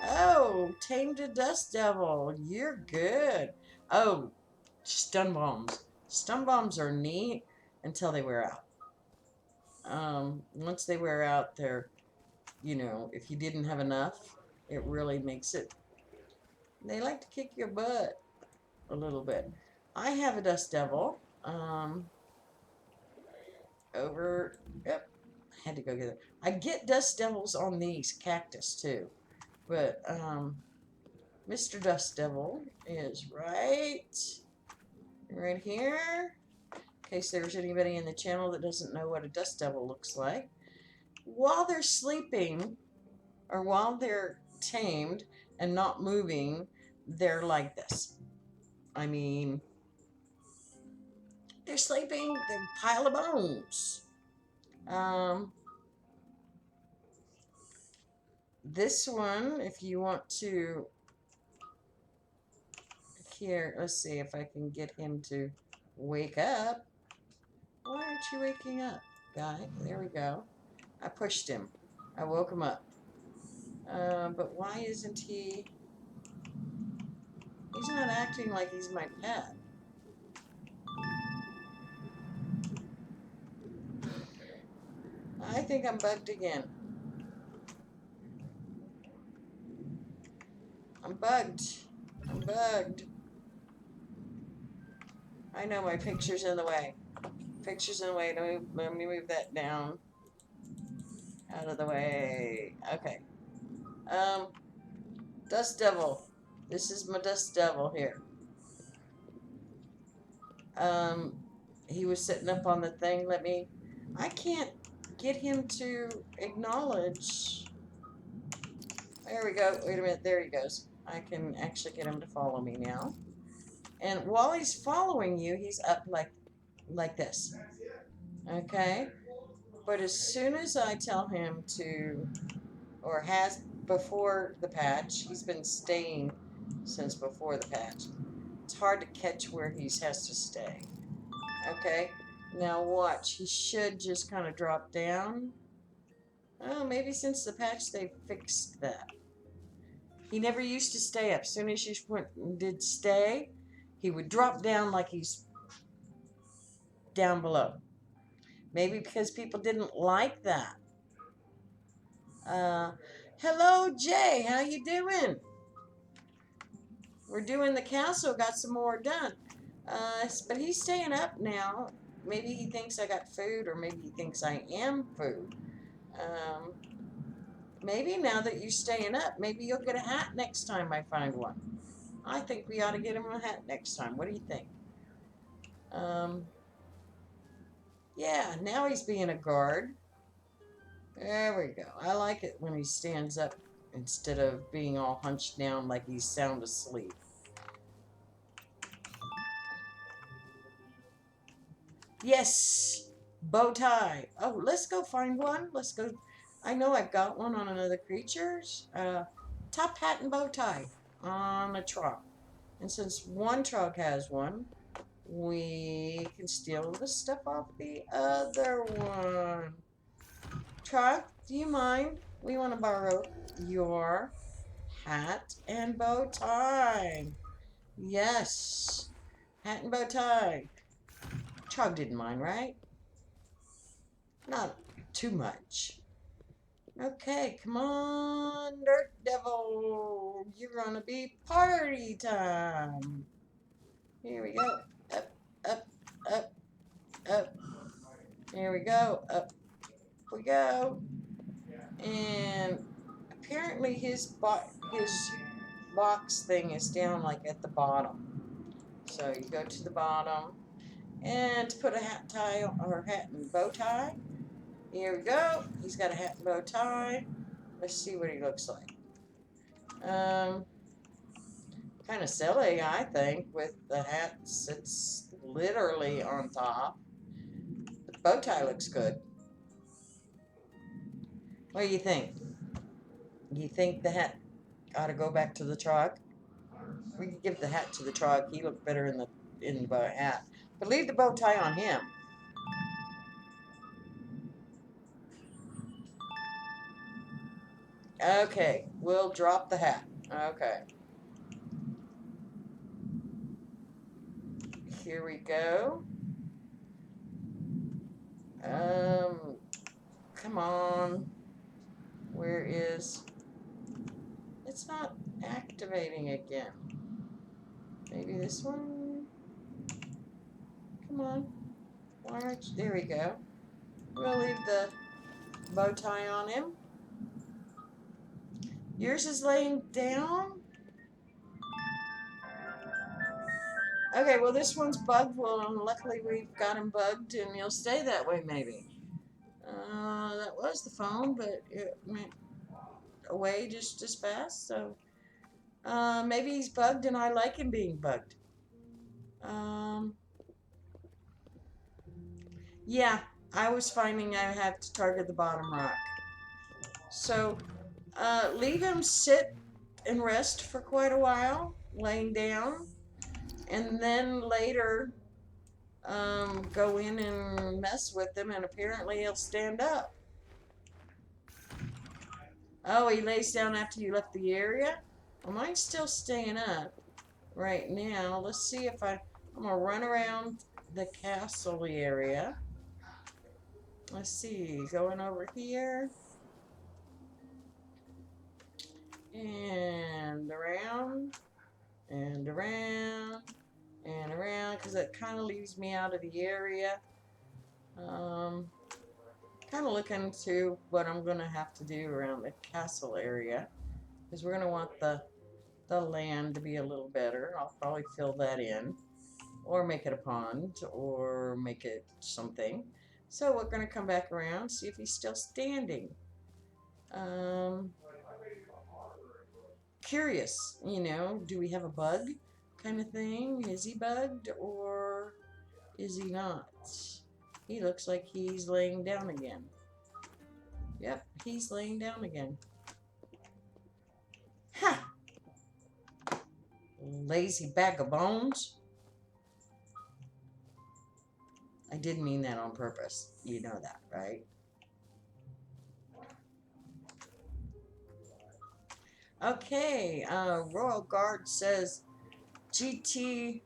oh, tamed a dust devil, you're good. Oh, stun bombs. Stun bombs are neat until they wear out. Once they wear out, they're, you know, if you didn't have enough, it really makes it. They like to kick your butt a little bit. I have a dust devil. Yep, I had to go get it. I get dust devils on these cactus too, but Mr. Dust Devil is right here. In case there's anybody in the channel that doesn't know what a dust devil looks like. While they're sleeping, or while they're tamed and not moving, they're like this. I mean, they're sleeping, they're a pile of bones. Um, this one, if you want to, here, let's see if I can get him to wake up. Why aren't you waking up, guy? There we go. I pushed him. I woke him up. But why isn't he? He's not acting like he's my pet. I think I'm bugged again. I'm bugged. I'm bugged. I know my picture's in the way. Picture's in the way. Let me move that down. Out of the way. Okay. Dust Devil. This is my Dust Devil here. He was sitting up on the thing. I can't get him to acknowledge. There we go. Wait a minute. There he goes. I can actually get him to follow me now. And while he's following you, he's up like this. Okay? But as soon as I tell him to, or has before the patch, he's been staying since before the patch. It's hard to catch where he has to stay. Okay? Now watch. He should just kind of drop down. Oh, maybe since the patch they fixed that. He never used to stay up. As soon as you did stay, he would drop down like he's down below. Maybe because people didn't like that. Hello, Jay. How you doing? We're doing the castle. Got some more done. But he's staying up now. Maybe he thinks I got food, or maybe he thinks I am food. Maybe now that you're staying up, maybe you'll get a hat next time I find one. I think we ought to get him a hat next time. What do you think? Yeah, now he's being a guard. There we go. I like it when he stands up instead of being all hunched down like he's sound asleep. Yes! Bow tie. Oh, let's go find one. Let's go. I know I've got one on another creature's. Top hat and bow tie on a trog. And since one trog has one, we can steal the stuff off the other one. Trog, do you mind? We want to borrow your hat and bow tie. Yes. Hat and bow tie. Trog didn't mind, right? Not too much. Okay, come on, Dirt Devil. You're gonna be party time. Here we go. Up, up, up, up. Here we go. Up we go. And apparently his box thing is down like at the bottom. So you go to the bottom, and to put a hat tie or hat and bow tie. Here we go. He's got a hat and bow tie. Let's see what he looks like. Kind of silly, I think, with the hat sits literally on top. But the bow tie looks good. What do you think? You think the hat ought to go back to the trog? We could give the hat to the trog. He looked better in the hat. But leave the bow tie on him. Okay, we'll drop the hat. Okay. Here we go. Come on. Where is... It's not activating again. Maybe this one? Come on. Why aren't you... There we go. We'll leave the bow tie on him. Yours is laying down? Okay, well this one's bugged. Well, luckily we've got him bugged, and he'll stay that way maybe. That was the phone, but away just as fast. So maybe he's bugged and I like him being bugged. Um, yeah, I was finding I have to target the bottom rock. So leave him sit and rest for quite a while, laying down, and then later go in and mess with him, and apparently he'll stand up. Oh, he lays down after you left the area? Well, mine's still staying up right now. Let's see if I'm going to run around the castle area. Let's see, going over here. And around, and around, and around, because it kind of leaves me out of the area. Kind of looking to what I'm going to have to do around the castle area, because we're going to want the land to be a little better. I'll probably fill that in, or make it a pond, or make it something. So we're going to come back around, see if he's still standing. Curious, do we have a bug kind of thing? Is he bugged or is he not? He looks like he's laying down again. Yep, he's laying down again. Ha! Lazy bag of bones. I did mean that on purpose. You know that, right? Okay, Royal Guard says, GT,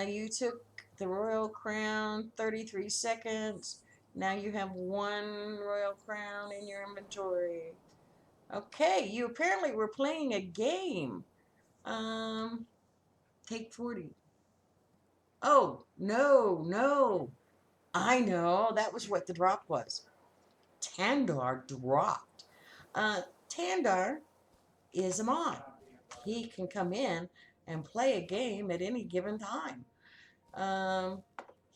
you took the Royal Crown, 33 seconds. Now you have 1 Royal Crown in your inventory. Okay, you apparently were playing a game. Take 40. Oh, no, no. I know, that was what the drop was. Tandar dropped. Tandar is a mod. He can come in and play a game at any given time.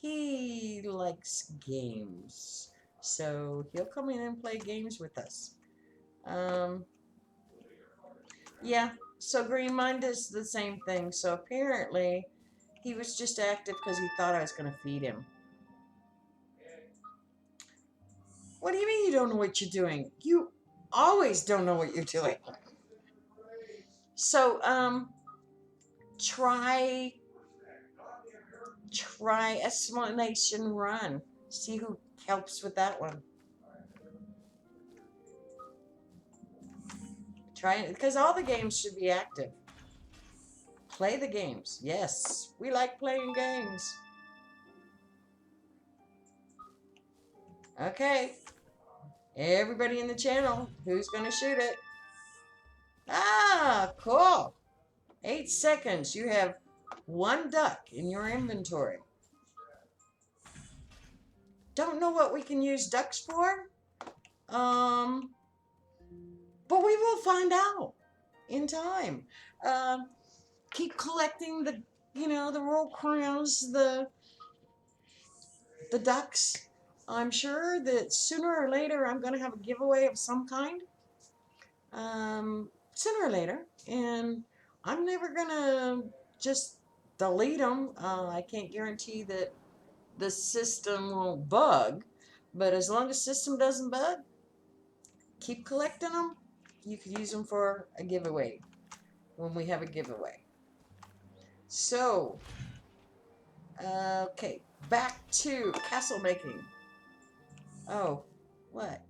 He likes games, so he'll come in and play games with us. Yeah, so Green Mind does the same thing. So apparently he was just active because he thought I was going to feed him. What do you mean you don't know what you're doing? You always don't know what you're doing. So, try explanation run. See who helps with that one. Try it, because all the games should be active. Play the games. Yes, we like playing games. Okay. Everybody in the channel, who's going to shoot it? Ah, cool. 8 seconds. You have 1 duck in your inventory. Don't know what we can use ducks for. But we will find out in time. Keep collecting the royal crowns, the ducks. I'm sure that sooner or later I'm going to have a giveaway of some kind. Sooner or later, and I'm never going to just delete them. I can't guarantee that the system won't bug, but as long as the system doesn't bug, keep collecting them. You could use them for a giveaway when we have a giveaway. So, okay, back to castle making. Oh, what?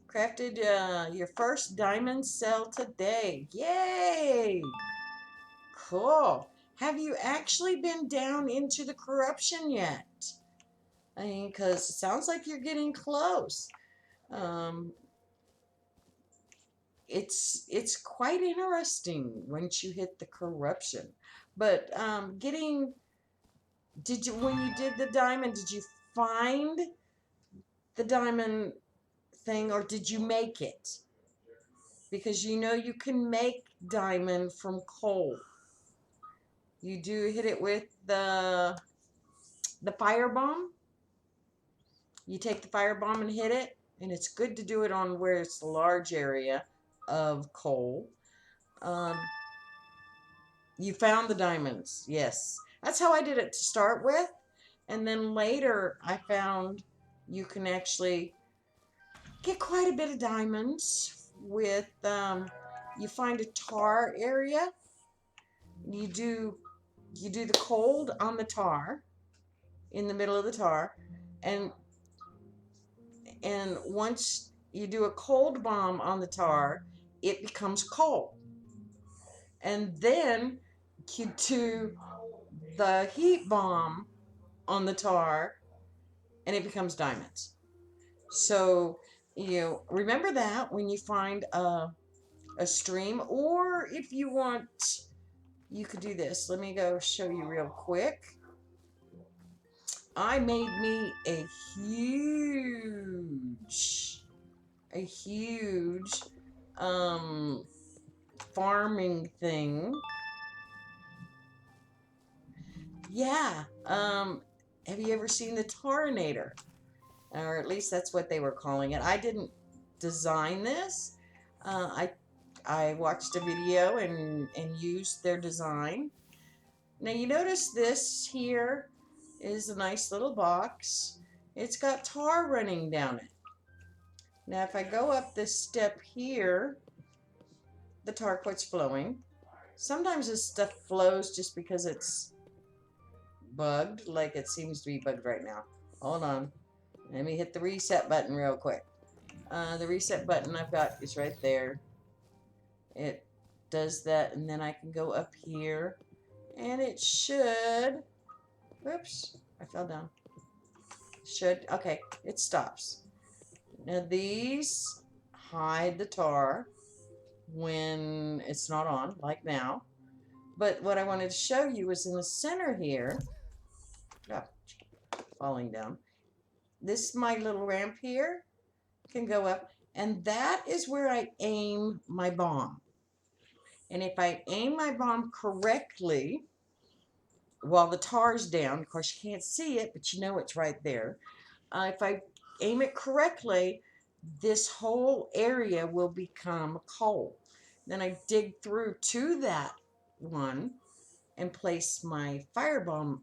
Crafted your first diamond cell today. Yay! Cool. Have you actually been down into the corruption yet? I mean, because it sounds like you're getting close. It's quite interesting once you hit the corruption. But when you did the diamond, did you find the diamond thing, or did you make it? Because you can make diamond from coal. You do hit it with the fire bomb. You take the fire bomb and hit it, and it's good to do it on where it's a large area of coal. Um, you found the diamonds, yes. That's how I did it to start with, and then later I found you can actually get quite a bit of diamonds with, you find a tar area, you do the cold on the tar, in the middle of the tar, and once you do a cold bomb on the tar, it becomes coal. And then you do the heat bomb on the tar, and it becomes diamonds. So, remember that when you find a stream, or if you want, you could do this. Let me go show you real quick. I made me a huge farming thing. Yeah. Have you ever seen the Tornator? Or at least that's what they were calling it. I didn't design this. I watched a video and used their design. Now you notice this here is a nice little box. It's got tar running down it. Now if I go up this step here, the tar quits flowing. Sometimes this stuff flows just because it's bugged, like it seems to be bugged right now. Hold on. Let me hit the reset button real quick. The reset button I've got is right there. It does that, and then I can go up here, and it should, whoops, I fell down. Okay, it stops. Now these hide the tar when it's not on, like now. But what I wanted to show you is in the center here, oh, falling down, this my little ramp here can go up, and that is where I aim my bomb. And if I aim my bomb correctly, while the tar's down, of course you can't see it, but you know it's right there. If I aim it correctly, this whole area will become coal. Then I dig through to that one and place my firebomb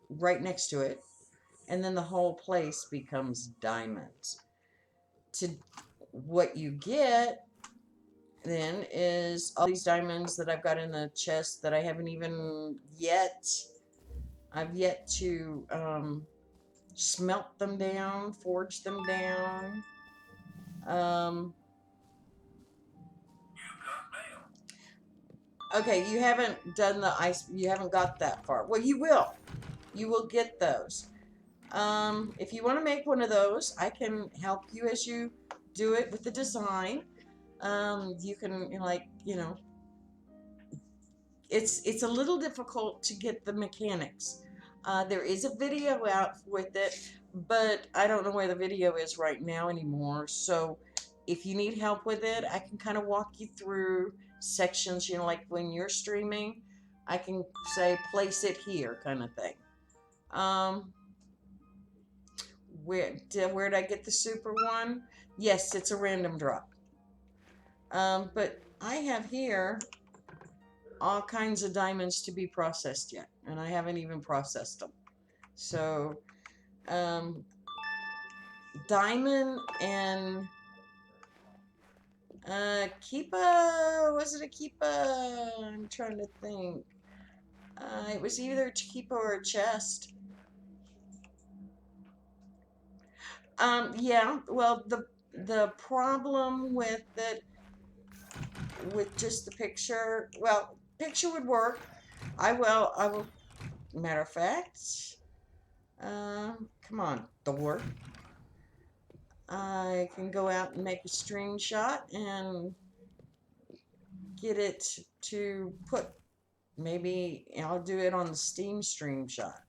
right next to it, and then the whole place becomes diamonds. What you get then is all these diamonds that I've got in the chest that I haven't even yet. I've yet to smelt them down, forge them down. Okay, you haven't done the ice. You haven't got that far. Well, you will. You will get those. If you want to make one of those, I can help you as you do it with the design. You can, it's a little difficult to get the mechanics. There is a video out with it, but I don't know where the video is right now anymore. So if you need help with it, I can kind of walk you through sections, like when you're streaming, I can say place it here kind of thing. Where did I get the super one? Yes, it's a random drop. But I have here all kinds of diamonds to be processed yet, and I haven't even processed them. So, diamond and Keepa, was it a Keepa? I'm trying to think. It was either a Keepa or a chest. Yeah, well, the problem with it, with just the picture, well, picture would work. I will, matter of fact, come on, Thor. I can go out and make a screenshot and get it to put, maybe I'll do it on the Steam screenshot.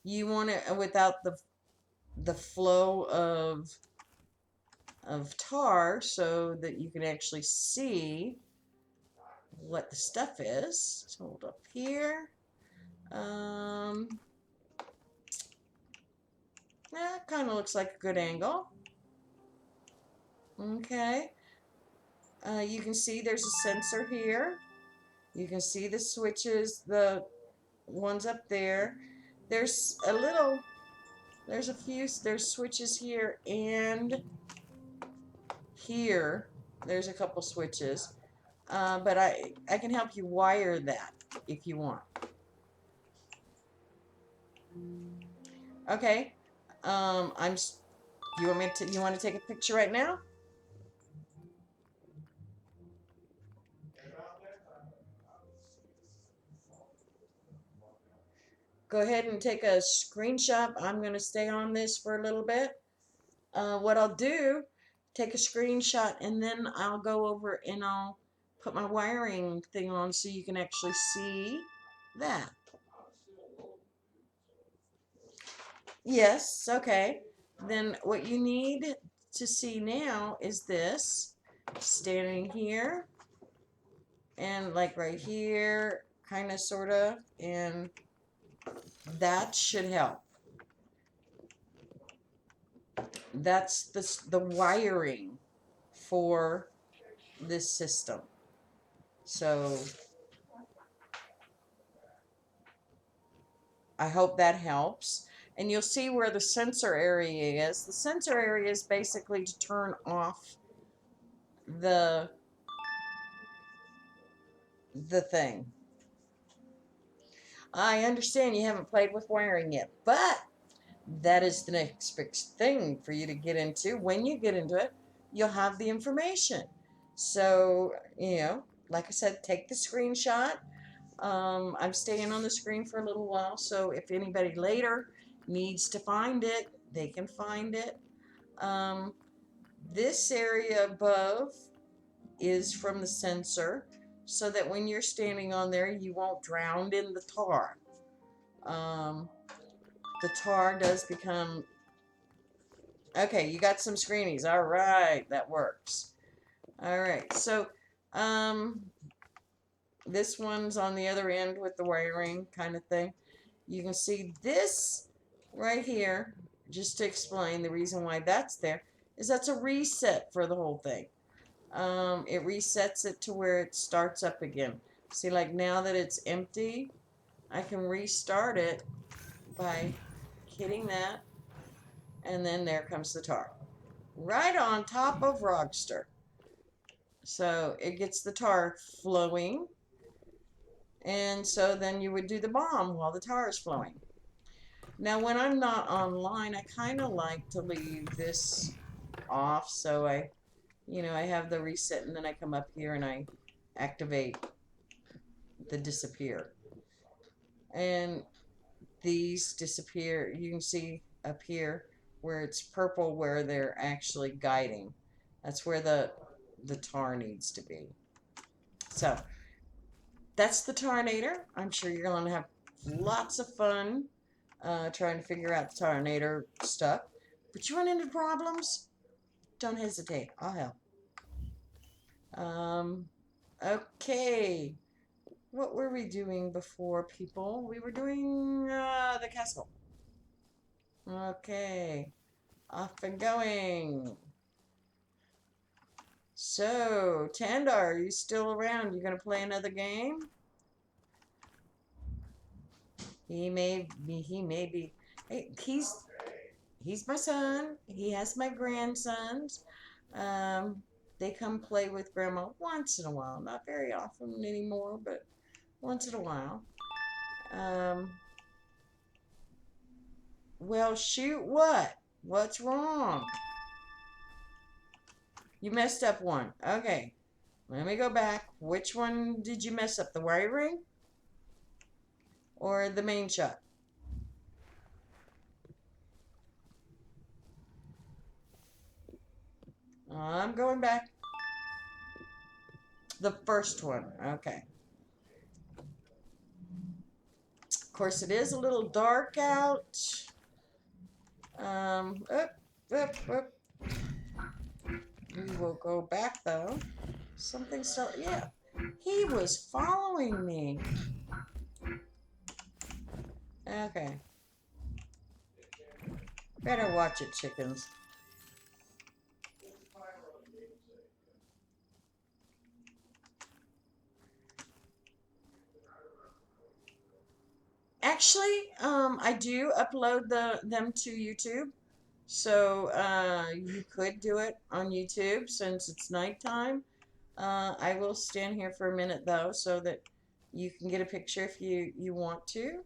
You want it without the flow of tar so that you can actually see what the stuff is. Let's hold up here. That kind of looks like a good angle. Okay. You can see there's a sensor here. You can see the switches, the ones up there. There's a little, there's a few, there's switches here and here. There's a couple switches. But I can help you wire that if you want. Okay. You want me to, you want to take a picture right now? Go ahead and take a screenshot. I'm going to stay on this for a little bit. What I'll do, take a screenshot and then I'll go over and I'll put my wiring thing on so you can actually see that. Yes, okay. Then what you need to see now is this, standing here and like right here, kind of, sort of, and that should help. That's the wiring for this system. So I hope that helps. And you'll see where the sensor area is. The sensor area is basically to turn off the thing. I understand you haven't played with wiring yet, but that is the next big thing for you to get into. When you get into it, you'll have the information. So, you know, like I said, take the screenshot. I'm staying on the screen for a little while, so if anybody later needs to find it, they can find it. This area above is from the sensor, so that when you're standing on there, you won't drown in the tar. The tar does become... Okay, you got some screenies. All right, that works. All right, so this one's on the other end with the wiring kind of thing. You can see this right here, just to explain the reason why that's there, is that's a reset for the whole thing. It resets it to where it starts up again. See, like now that it's empty, I can restart it by hitting that, and then there comes the tar. Right on top of Rockster. So it gets the tar flowing, and so then you would do the bomb while the tar is flowing. Now when I'm not online, I kind of like to leave this off, so I have the reset, and then I come up here and I activate the disappear. And these disappear. You can see up here where it's purple, where they're actually guiding. That's where the tar needs to be. So that's the Tarnator. I'm sure you're going to have lots of fun trying to figure out the Tarnator stuff. But you run into problems, don't hesitate. I'll help. Okay. What were we doing before, people? We were doing the castle. Okay. Off and going. So, Tandar, are you still around? You gonna play another game? He may be. Hey, he's my son. He has my grandsons. They come play with Grandma once in a while. Not very often anymore, but once in a while. Well, shoot, what? What's wrong? You messed up one. Okay. Let me go back. Which one did you mess up? The wiring? Or the main shot? I'm going back. The first one. Okay. Of course, it is a little dark out. Up. We will go back, though. Something still... Yeah. He was following me. Okay. Better watch it, chickens. Actually, I do upload them to YouTube. So you could do it on YouTube since it's nighttime. I will stand here for a minute though, so that you can get a picture if you want to.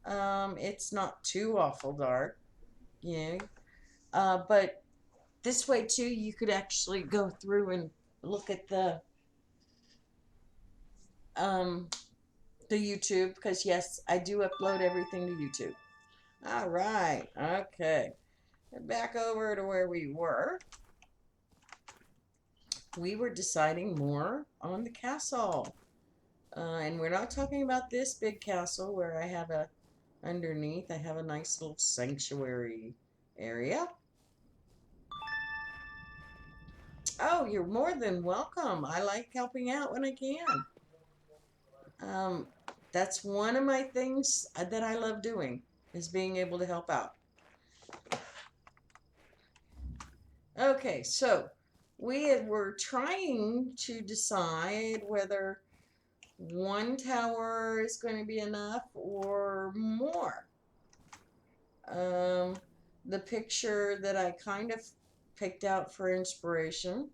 It's not too awful dark, you know. But this way too, you could actually go through and look at um, the YouTube, because yes, I do upload everything to YouTube. All right, okay. Back over to where we were. We were deciding more on the castle. And we're not talking about this big castle where I have underneath, I have a nice little sanctuary area. Oh, you're more than welcome. I like helping out when I can. Um, that's one of my things that I love doing, is being able to help out. Okay, so were trying to decide whether one tower is going to be enough or more. Um, the picture that I kind of picked out for inspiration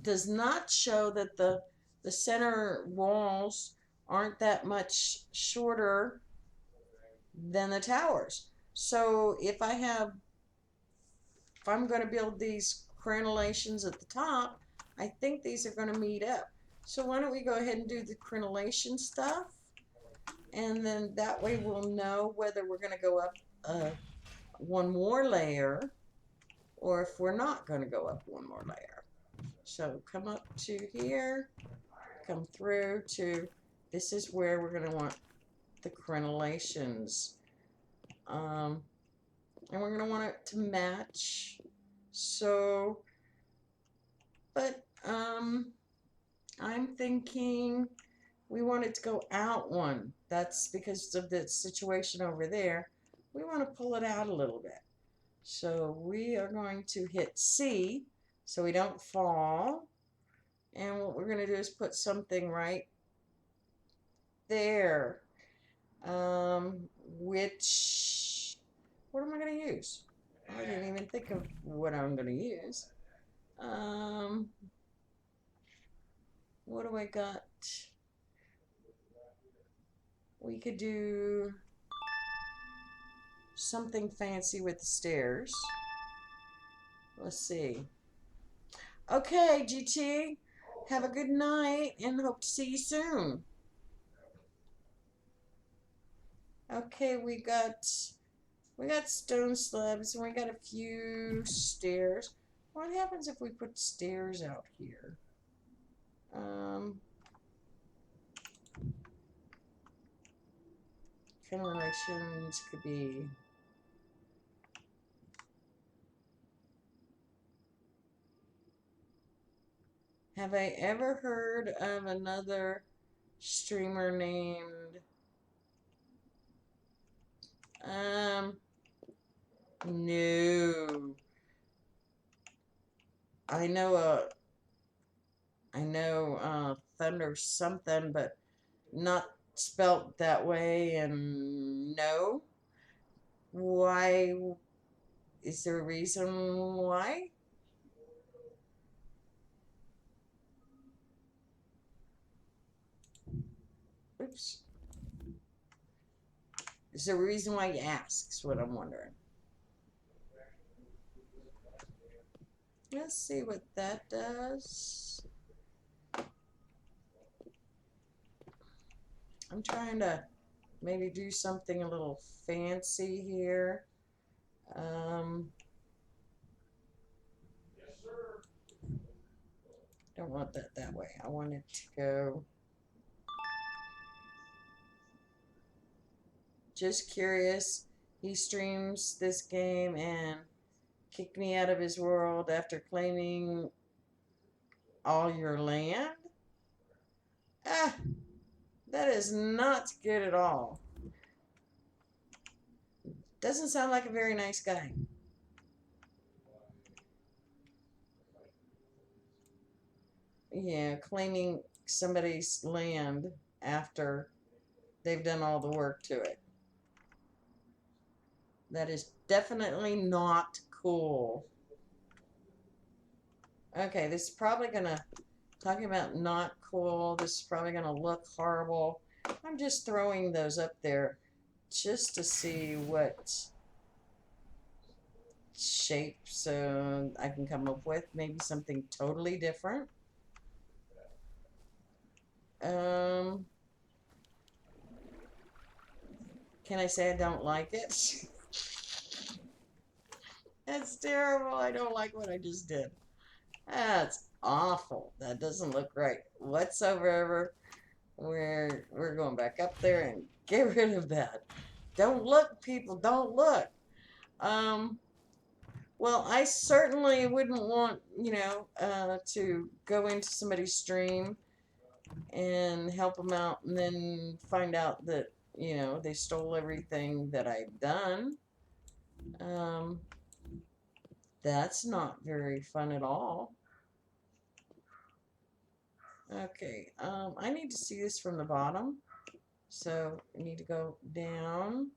does not show that the center walls aren't that much shorter than the towers. So if I'm going to build these crenellations at the top, I think these are going to meet up. So why don't we go ahead and do the crenellation stuff, and then that way we'll know whether we're going to go up one more layer, or if we're not going to go up one more layer. So come up to here, come through to, this is where we're going to want the crenellations. And we're going to want it to match. So, but I'm thinking we want it to go out one. That's because of the situation over there. We want to pull it out a little bit. So we are going to hit C so we don't fall. And what we're going to do is put something right there. What am I going to use? I didn't even think of what I'm going to use. What do I got? We could do something fancy with the stairs. Let's see. Okay, GT, have a good night and hope to see you soon. Okay, we got stone slabs and we got a few stairs. What happens if we put stairs out here? Connections could be. Have I ever heard of another streamer named no. I know Thunder something, but not spelt that way, and no. Why? Is there a reason why? Oops. Is there a reason why you ask? Is what I'm wondering. Let's see what that does. I'm trying to maybe do something a little fancy here. Don't want that that way. I want it to go. Just curious. He streams this game and kicked me out of his world after claiming all your land? Ah, that is not good at all. Doesn't sound like a very nice guy. Yeah, claiming somebody's land after they've done all the work to it. That is definitely not cool. Okay, this is probably gonna, talking about not cool, this is probably gonna look horrible. I'm just throwing those up there just to see what shapes I can come up with. Maybe something totally different. Can I say I don't like it? That's terrible. I don't like what I just did. That's awful. That doesn't look right whatsoever. We're going back up there and get rid of that. Don't look, people. Don't look. Um, well, I certainly wouldn't want, to go into somebody's stream and help them out and then find out that, they stole everything that I've done. Um, that's not very fun at all. Okay, I need to see this from the bottom. So I need to go down.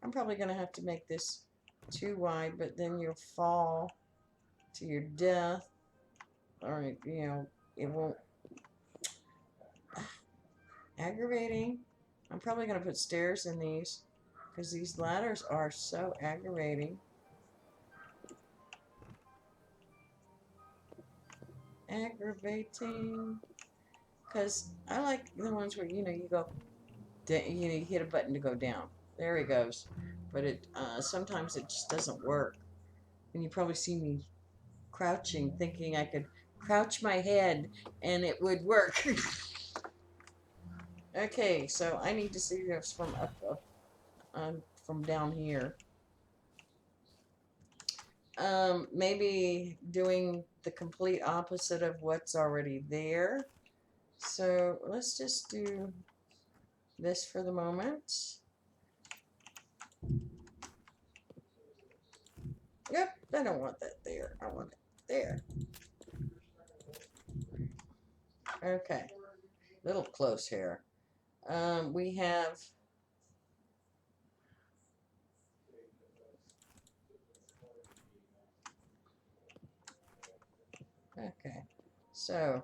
I'm probably going to have to make this too wide, but then you'll fall to your death. Or, it won't. Aggravating. I'm probably going to put stairs in these because these ladders are so aggravating. Aggravating. Because I like the ones where, you go, you hit a button to go down. There he goes. But it sometimes it just doesn't work. And you probably see me crouching, thinking I could crouch my head and it would work. Okay, so I need to see this from from down here. Maybe doing the complete opposite of what's already there. So let's just do this for the moment. Yep, I don't want that there. I want it there. Okay, a little close here. We have okay, so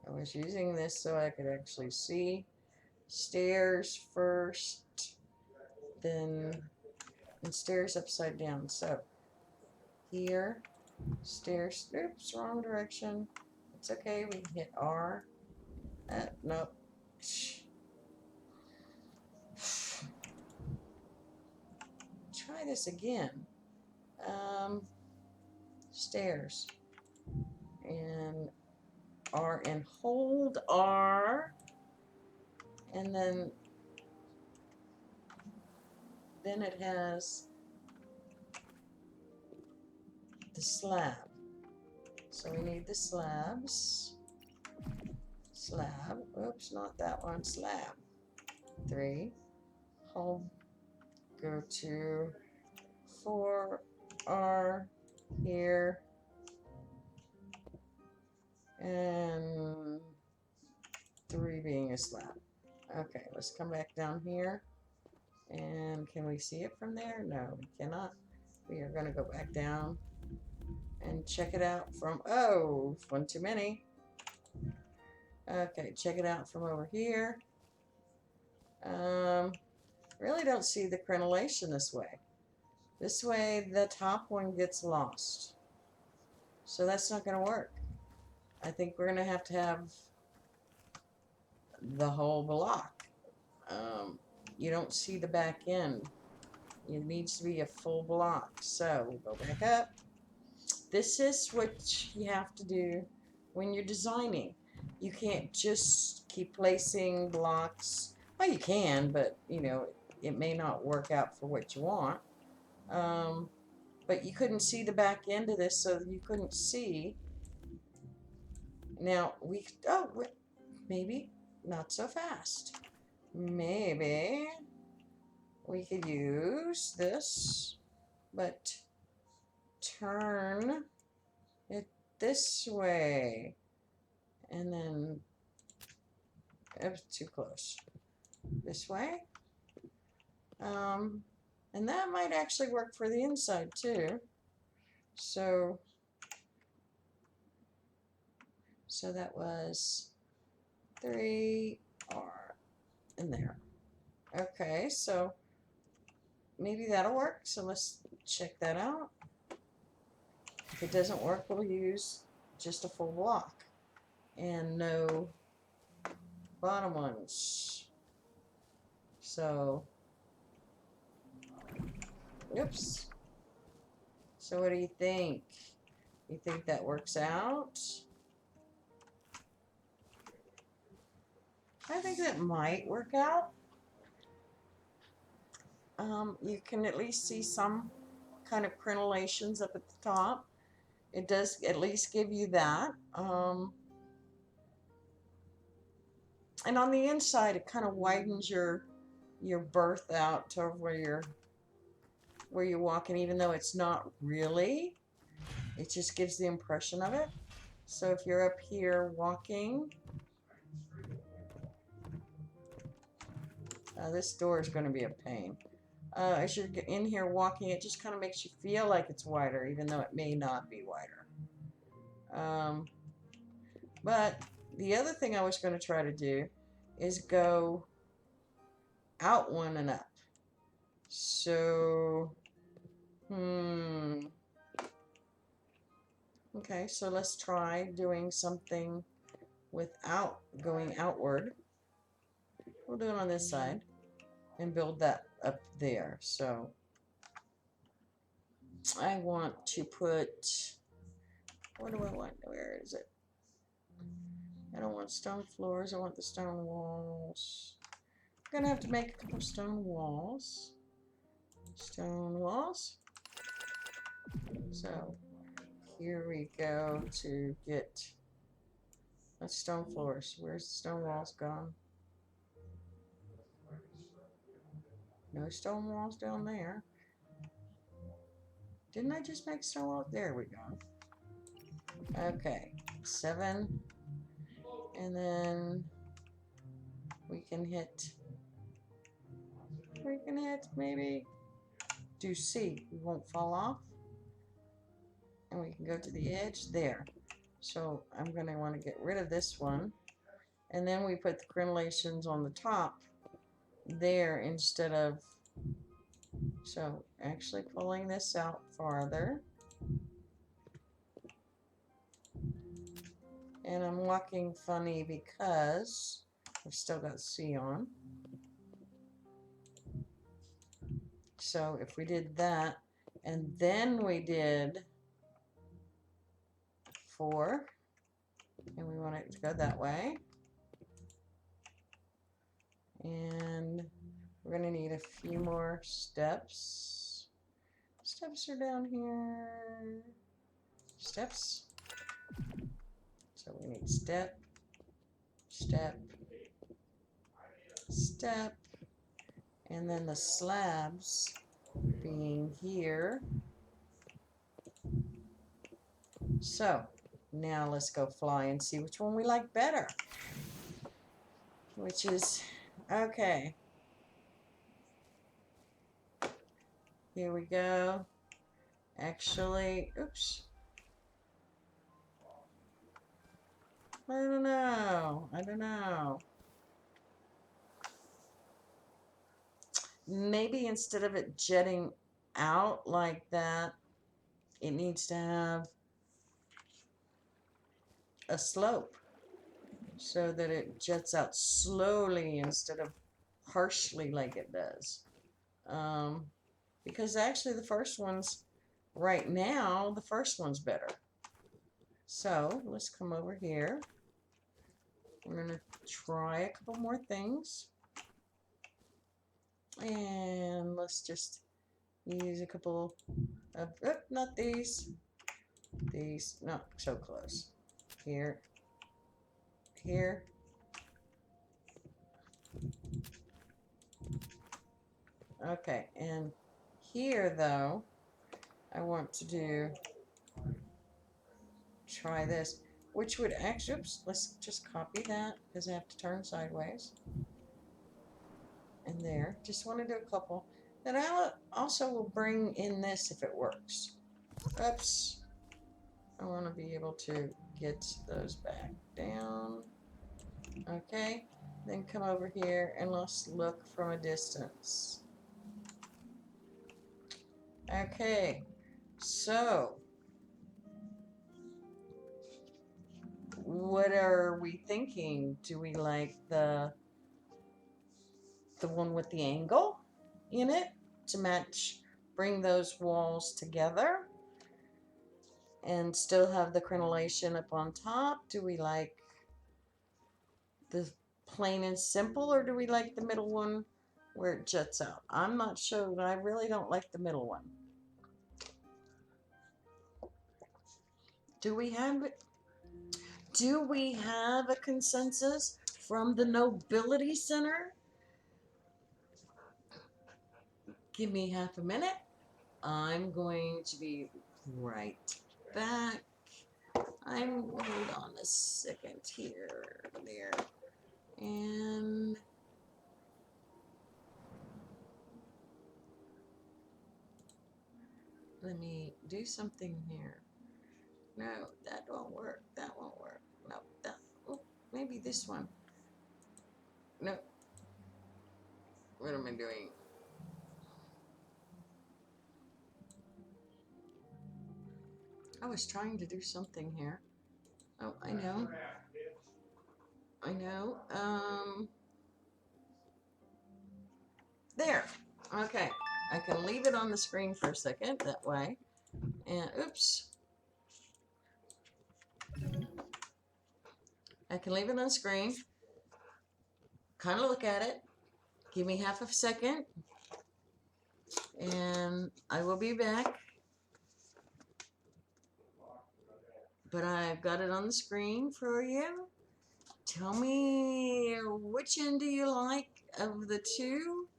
I was using this so I could actually see stairs first, then and stairs upside down. So here, stairs, oops, wrong direction. It's okay, we can hit R. Nope. Try this again. Stairs. And R and hold R. And then it has the slab. So we need the slabs. Slab. Oops, not that one. Slab. 3. Hold. Go to 4. R here. And 3 being a slab. Okay, let's come back down here. And can we see it from there? No, we cannot. We are going to go back down and check it out from, oh, one too many. Okay, check it out from over here. Really don't see the crenellation this way. This way, the top one gets lost. So that's not going to work. I think we're going to have the whole block. You don't see the back end. It needs to be a full block. So we go back up. This is what you have to do when you're designing. You can't just keep placing blocks. Well, you can, but it may not work out for what you want. But you couldn't see the back end of this, so you couldn't see. Now maybe not so fast. Maybe we could use this, but turn it this way. And then, it was too close. this way. And that might actually work for the inside too. So that was 3R in there. Okay, so maybe that'll work. So let's check that out. If it doesn't work, we'll use just a full block and no bottom ones. So, oops. So what do you think? You think that works out? I think that might work out. You can at least see some kind of crenellations up at the top. It does at least give you that. And on the inside, it kind of widens your berth out to where you're walking, even though it's not really. It just gives the impression of it. So if you're up here walking, this door is going to be a pain. As you're in here walking, it just kind of makes you feel like it's wider, even though it may not be wider. But the other thing I was going to try to do is go out one and up. So, okay, so let's try doing something without going outward. We'll do it on this side and build that up there. So I want to put, what do I want? Where is it? I don't want stone floors. I want the stone walls. I'm gonna have to make a couple stone walls. Stone walls. So here we go to get stone floors. Where's the stone walls gone? No stone walls down there. Didn't I just make stone walls? There we go. Okay, 7. And then we can hit maybe do C. We won't fall off. And we can go to the edge there. So I'm going to want to get rid of this one. And then we put the crenellations on the top there instead of, so actually pulling this out farther. And I'm walking funny because I've still got C on. So if we did that, and then we did 4, and we want it to go that way. And we're going to need a few more steps. Steps are down here. Steps. So we need step, step, step, and then the slabs being here. So now let's go fly and see which one we like better. Which is, okay. Here we go. Actually, oops. I don't know. Maybe instead of it jetting out like that, it needs to have a slope so that it jets out slowly instead of harshly like it does. Because actually the first one's, right now, the first one's better. So let's come over here. We're going to try a couple more things. And let's just use a couple of, not these. These, not so close. Here. Here. Okay, and here though, I want to try this, which would actually, oops, let's just copy that because I have to turn sideways. and there. Just want to do a couple. Then I also will bring in this if it works. Oops. I want to be able to get those back down. Okay. Then come over here and let's look from a distance. Okay. So, what are we thinking? Do we like the one with the angle in it to match, bring those walls together and still have the crenellation up on top? Do we like the plain and simple, or do we like the middle one where it juts out? I'm not sure, but I really don't like the middle one. Do we have a consensus from the Nobility Center? Give me half a minute. I'm going to be right back. Hold on a second here, there, and let me do something here. No, that won't work. That won't work. No, oh, maybe this one. No. What am I doing? I was trying to do something here. Oh, I know. I know. There. Okay. I can leave it on the screen for a second that way. And oops. I can leave it on screen. Kind of look at it. Give me half a second. And I will be back. But I've got it on the screen for you. Tell me, which end do you like of the two?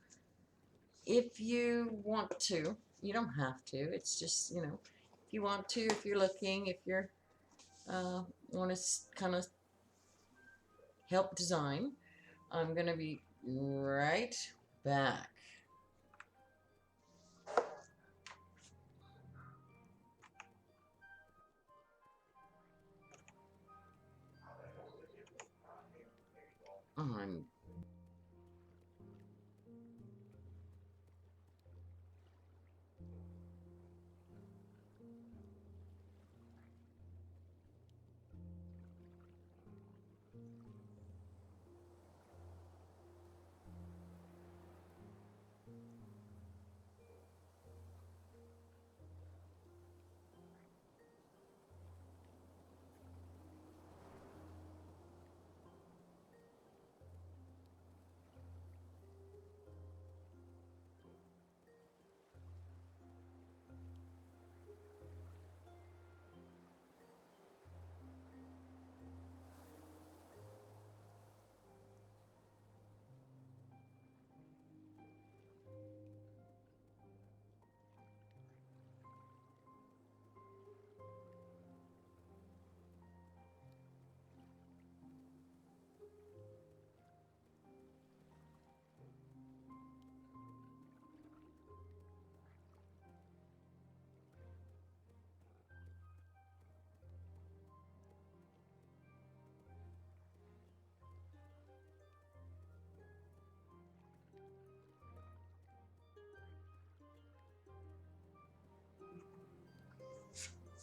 If you want to. You don't have to. It's just, if you want to, if you're looking, if you're want to kind of help design. I'm going to be right back. I'm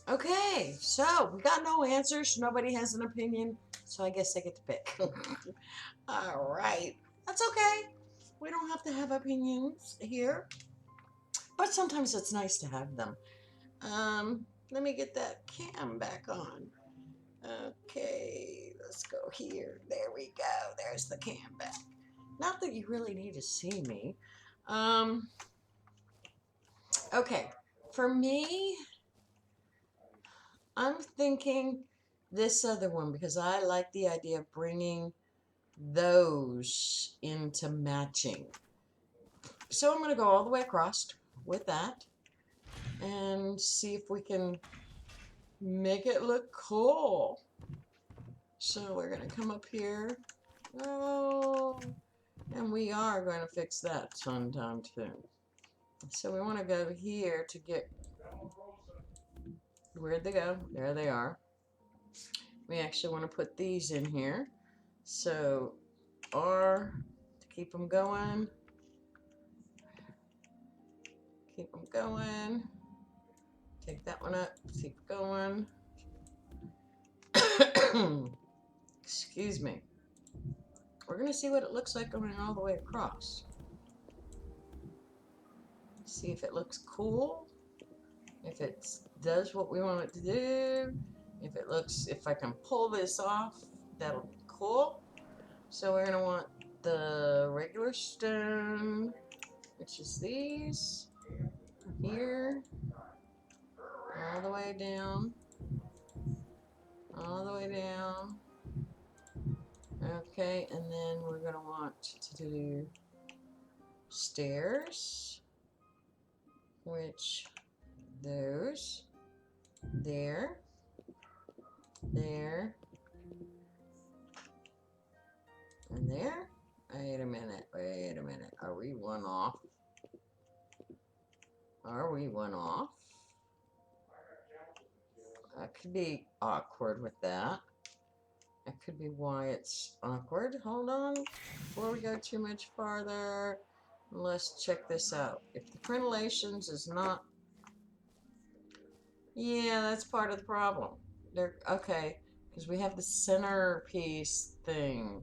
okay. So we got no answers. Nobody has an opinion. So I guess I get to pick. All right. That's okay. We don't have to have opinions here, but sometimes it's nice to have them. Let me get that cam back on. Okay, let's go here. There we go. There's the cam back. Not that you really need to see me. Okay, for me, I'm thinking this other one because I like the idea of bringing those into matching. So I'm going to go all the way across with that and see if we can make it look cool. So we're going to come up here. Oh, And we are going to fix that sometime too. So we want to go here to get, where'd they go? There they are. We actually want to put these in here. So R to keep them going. Keep them going. Take that one up. Keep going. Excuse me. We're going to see what it looks like going all the way across. See if it looks cool. If it does what we want it to do. If I can pull this off, that'll be cool. So we're going to want the regular stone, which is these here, all the way down, all the way down. Okay, and then we're going to want to do stairs, which those, there, there, and there. Wait a minute, wait a minute. Are we one off? Are we one off? That could be awkward with that. That could be why it's awkward. Hold on. Before we go too much farther, let's check this out. If the crenellations is not... Yeah, that's part of the problem. They're okay, because we have the centerpiece thing.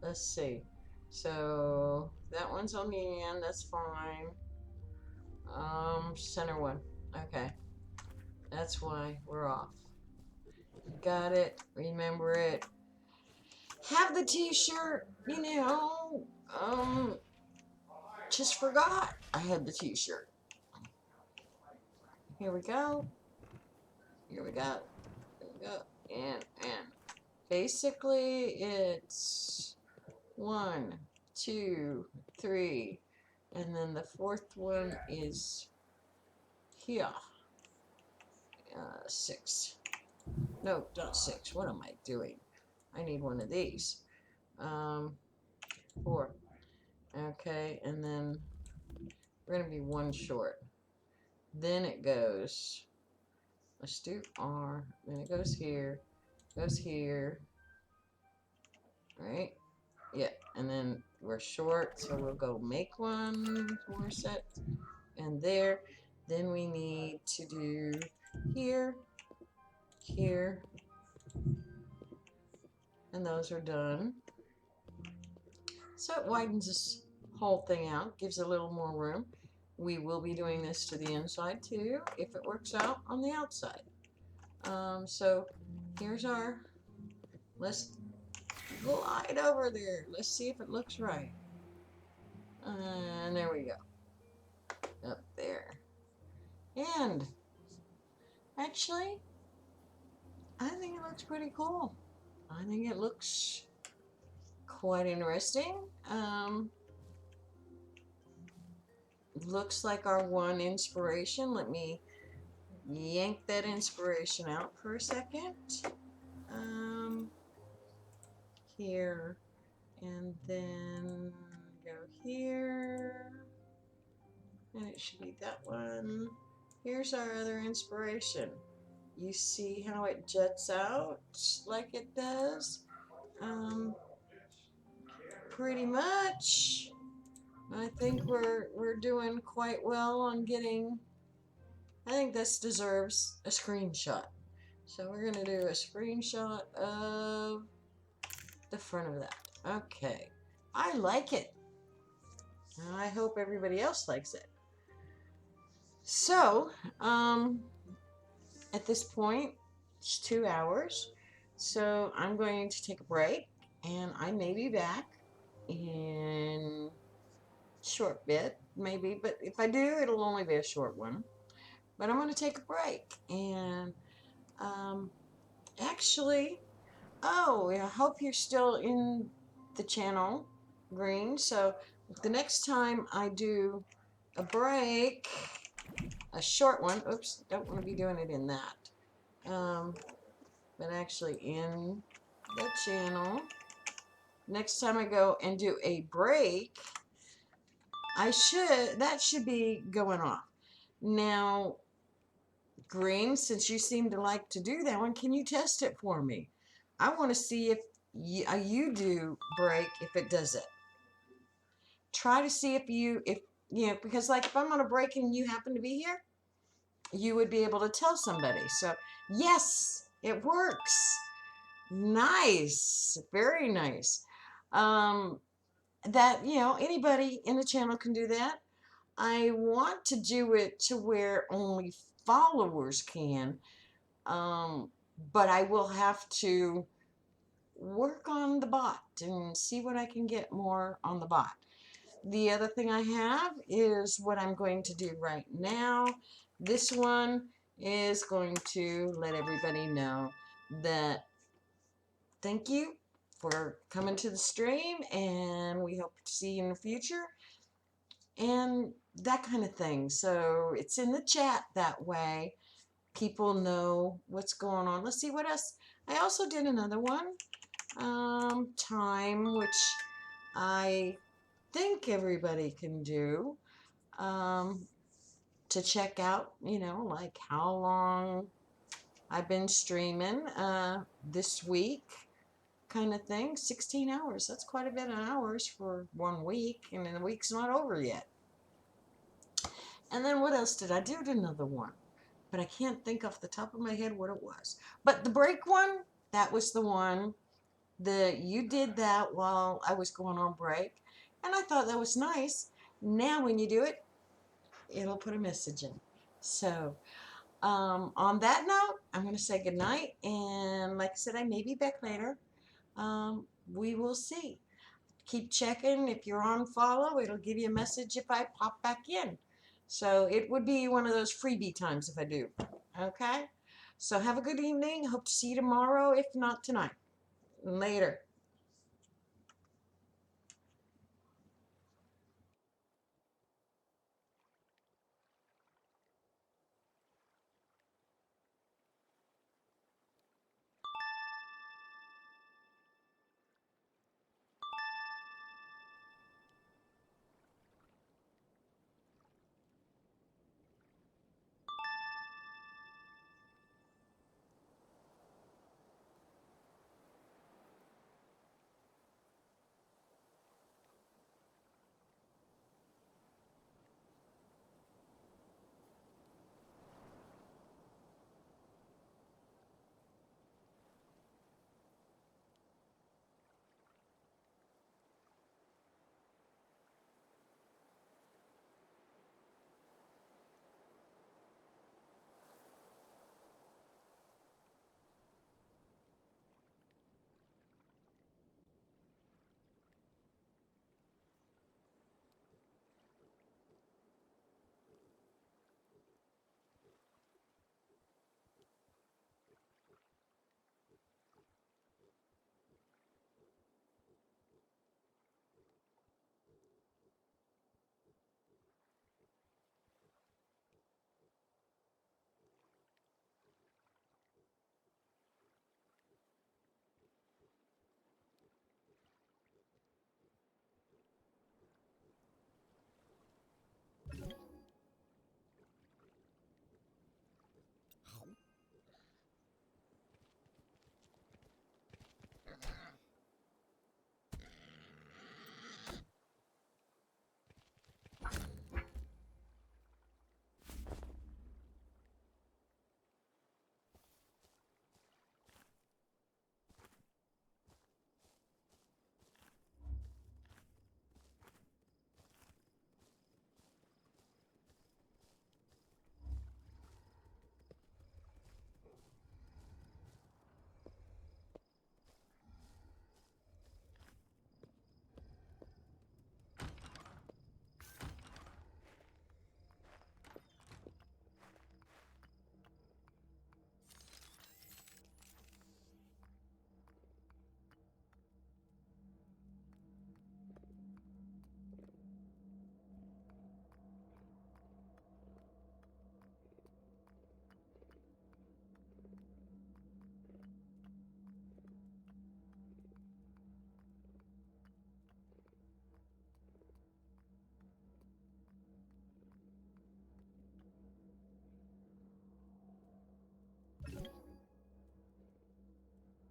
Let's see. So that one's on the end. That's fine. Center one. Okay. That's why we're off. Got it. Remember it. Have the t-shirt, you know. Just forgot I had the t-shirt. Here we go. Here we go. Here we go. And basically it's 1, 2, 3, and then the fourth one is here. 6. No, not 6. What am I doing? I need one of these. 4. Okay, and then we're going to be 1 short. Then it goes, let's do R, then it goes here, right? Yeah, and then we're short, so we'll go make 1 more set, and there. Then we need to do here, here, and those are done. So it widens this whole thing out, gives a little more room. We will be doing this to the inside too, if it works out on the outside. So here's our, let's glide over there. Let's see if it looks right. And there we go. Up there. And actually, I think it looks pretty cool. I think it looks quite interesting. Looks like our one inspiration. Let me yank that inspiration out for a second. Here, and then go here, and it should be that one. Here's our other inspiration. You see how it juts out like it does? Pretty much. I think we're doing quite well on getting. I think this deserves a screenshot. So we're going to do a screenshot of the front of that. Okay. I like it. I hope everybody else likes it. So, at this point, it's 2 hours. So I'm going to take a break, and I may be back in a short bit, maybe. But if I do, it'll only be a short one. But I'm going to take a break, and actually, oh, I hope you're still in the channel, Green. So the next time I do a break, a short one, oops, don't want to be doing it in that, but actually in the channel. Next time I go and do a break, that should be going off. Now, Green, since you seem to like to do that one, can you test it for me? I want to see if you do break, if it does it. Try to see if because like if I'm on a break and you happen to be here, you would be able to tell somebody. So, yes, it works. Nice. Very nice. Um, that, anybody in the channel can do that. I want to do it to where only followers can, um, but I will have to work on the bot and see what I can get more on the bot. The other thing I have is what I'm going to do right now. This one is going to let everybody know that thank you for coming to the stream, and we hope to see you in the future, and that kind of thing. So it's in the chat that way. People know what's going on. Let's see what else. I also did another one, time, which I think everybody can do, um, to check out, like how long I've been streaming this week, kind of thing. 16 hours. That's quite a bit of hours for 1 week, and then the week's not over yet. And then what else did I do? Did another one, but I can't think off the top of my head what it was. But the break one, that was the one that you did that while I was going on break, and I thought that was nice. Now when you do it, it'll put a message in. So on that note, I'm going to say goodnight, and like I said, I may be back later. We will see. Keep checking. If you're on follow, it'll give you a message if I pop back in. So it would be one of those freebie times if I do. Okay? So have a good evening. Hope to see you tomorrow, if not tonight. Later.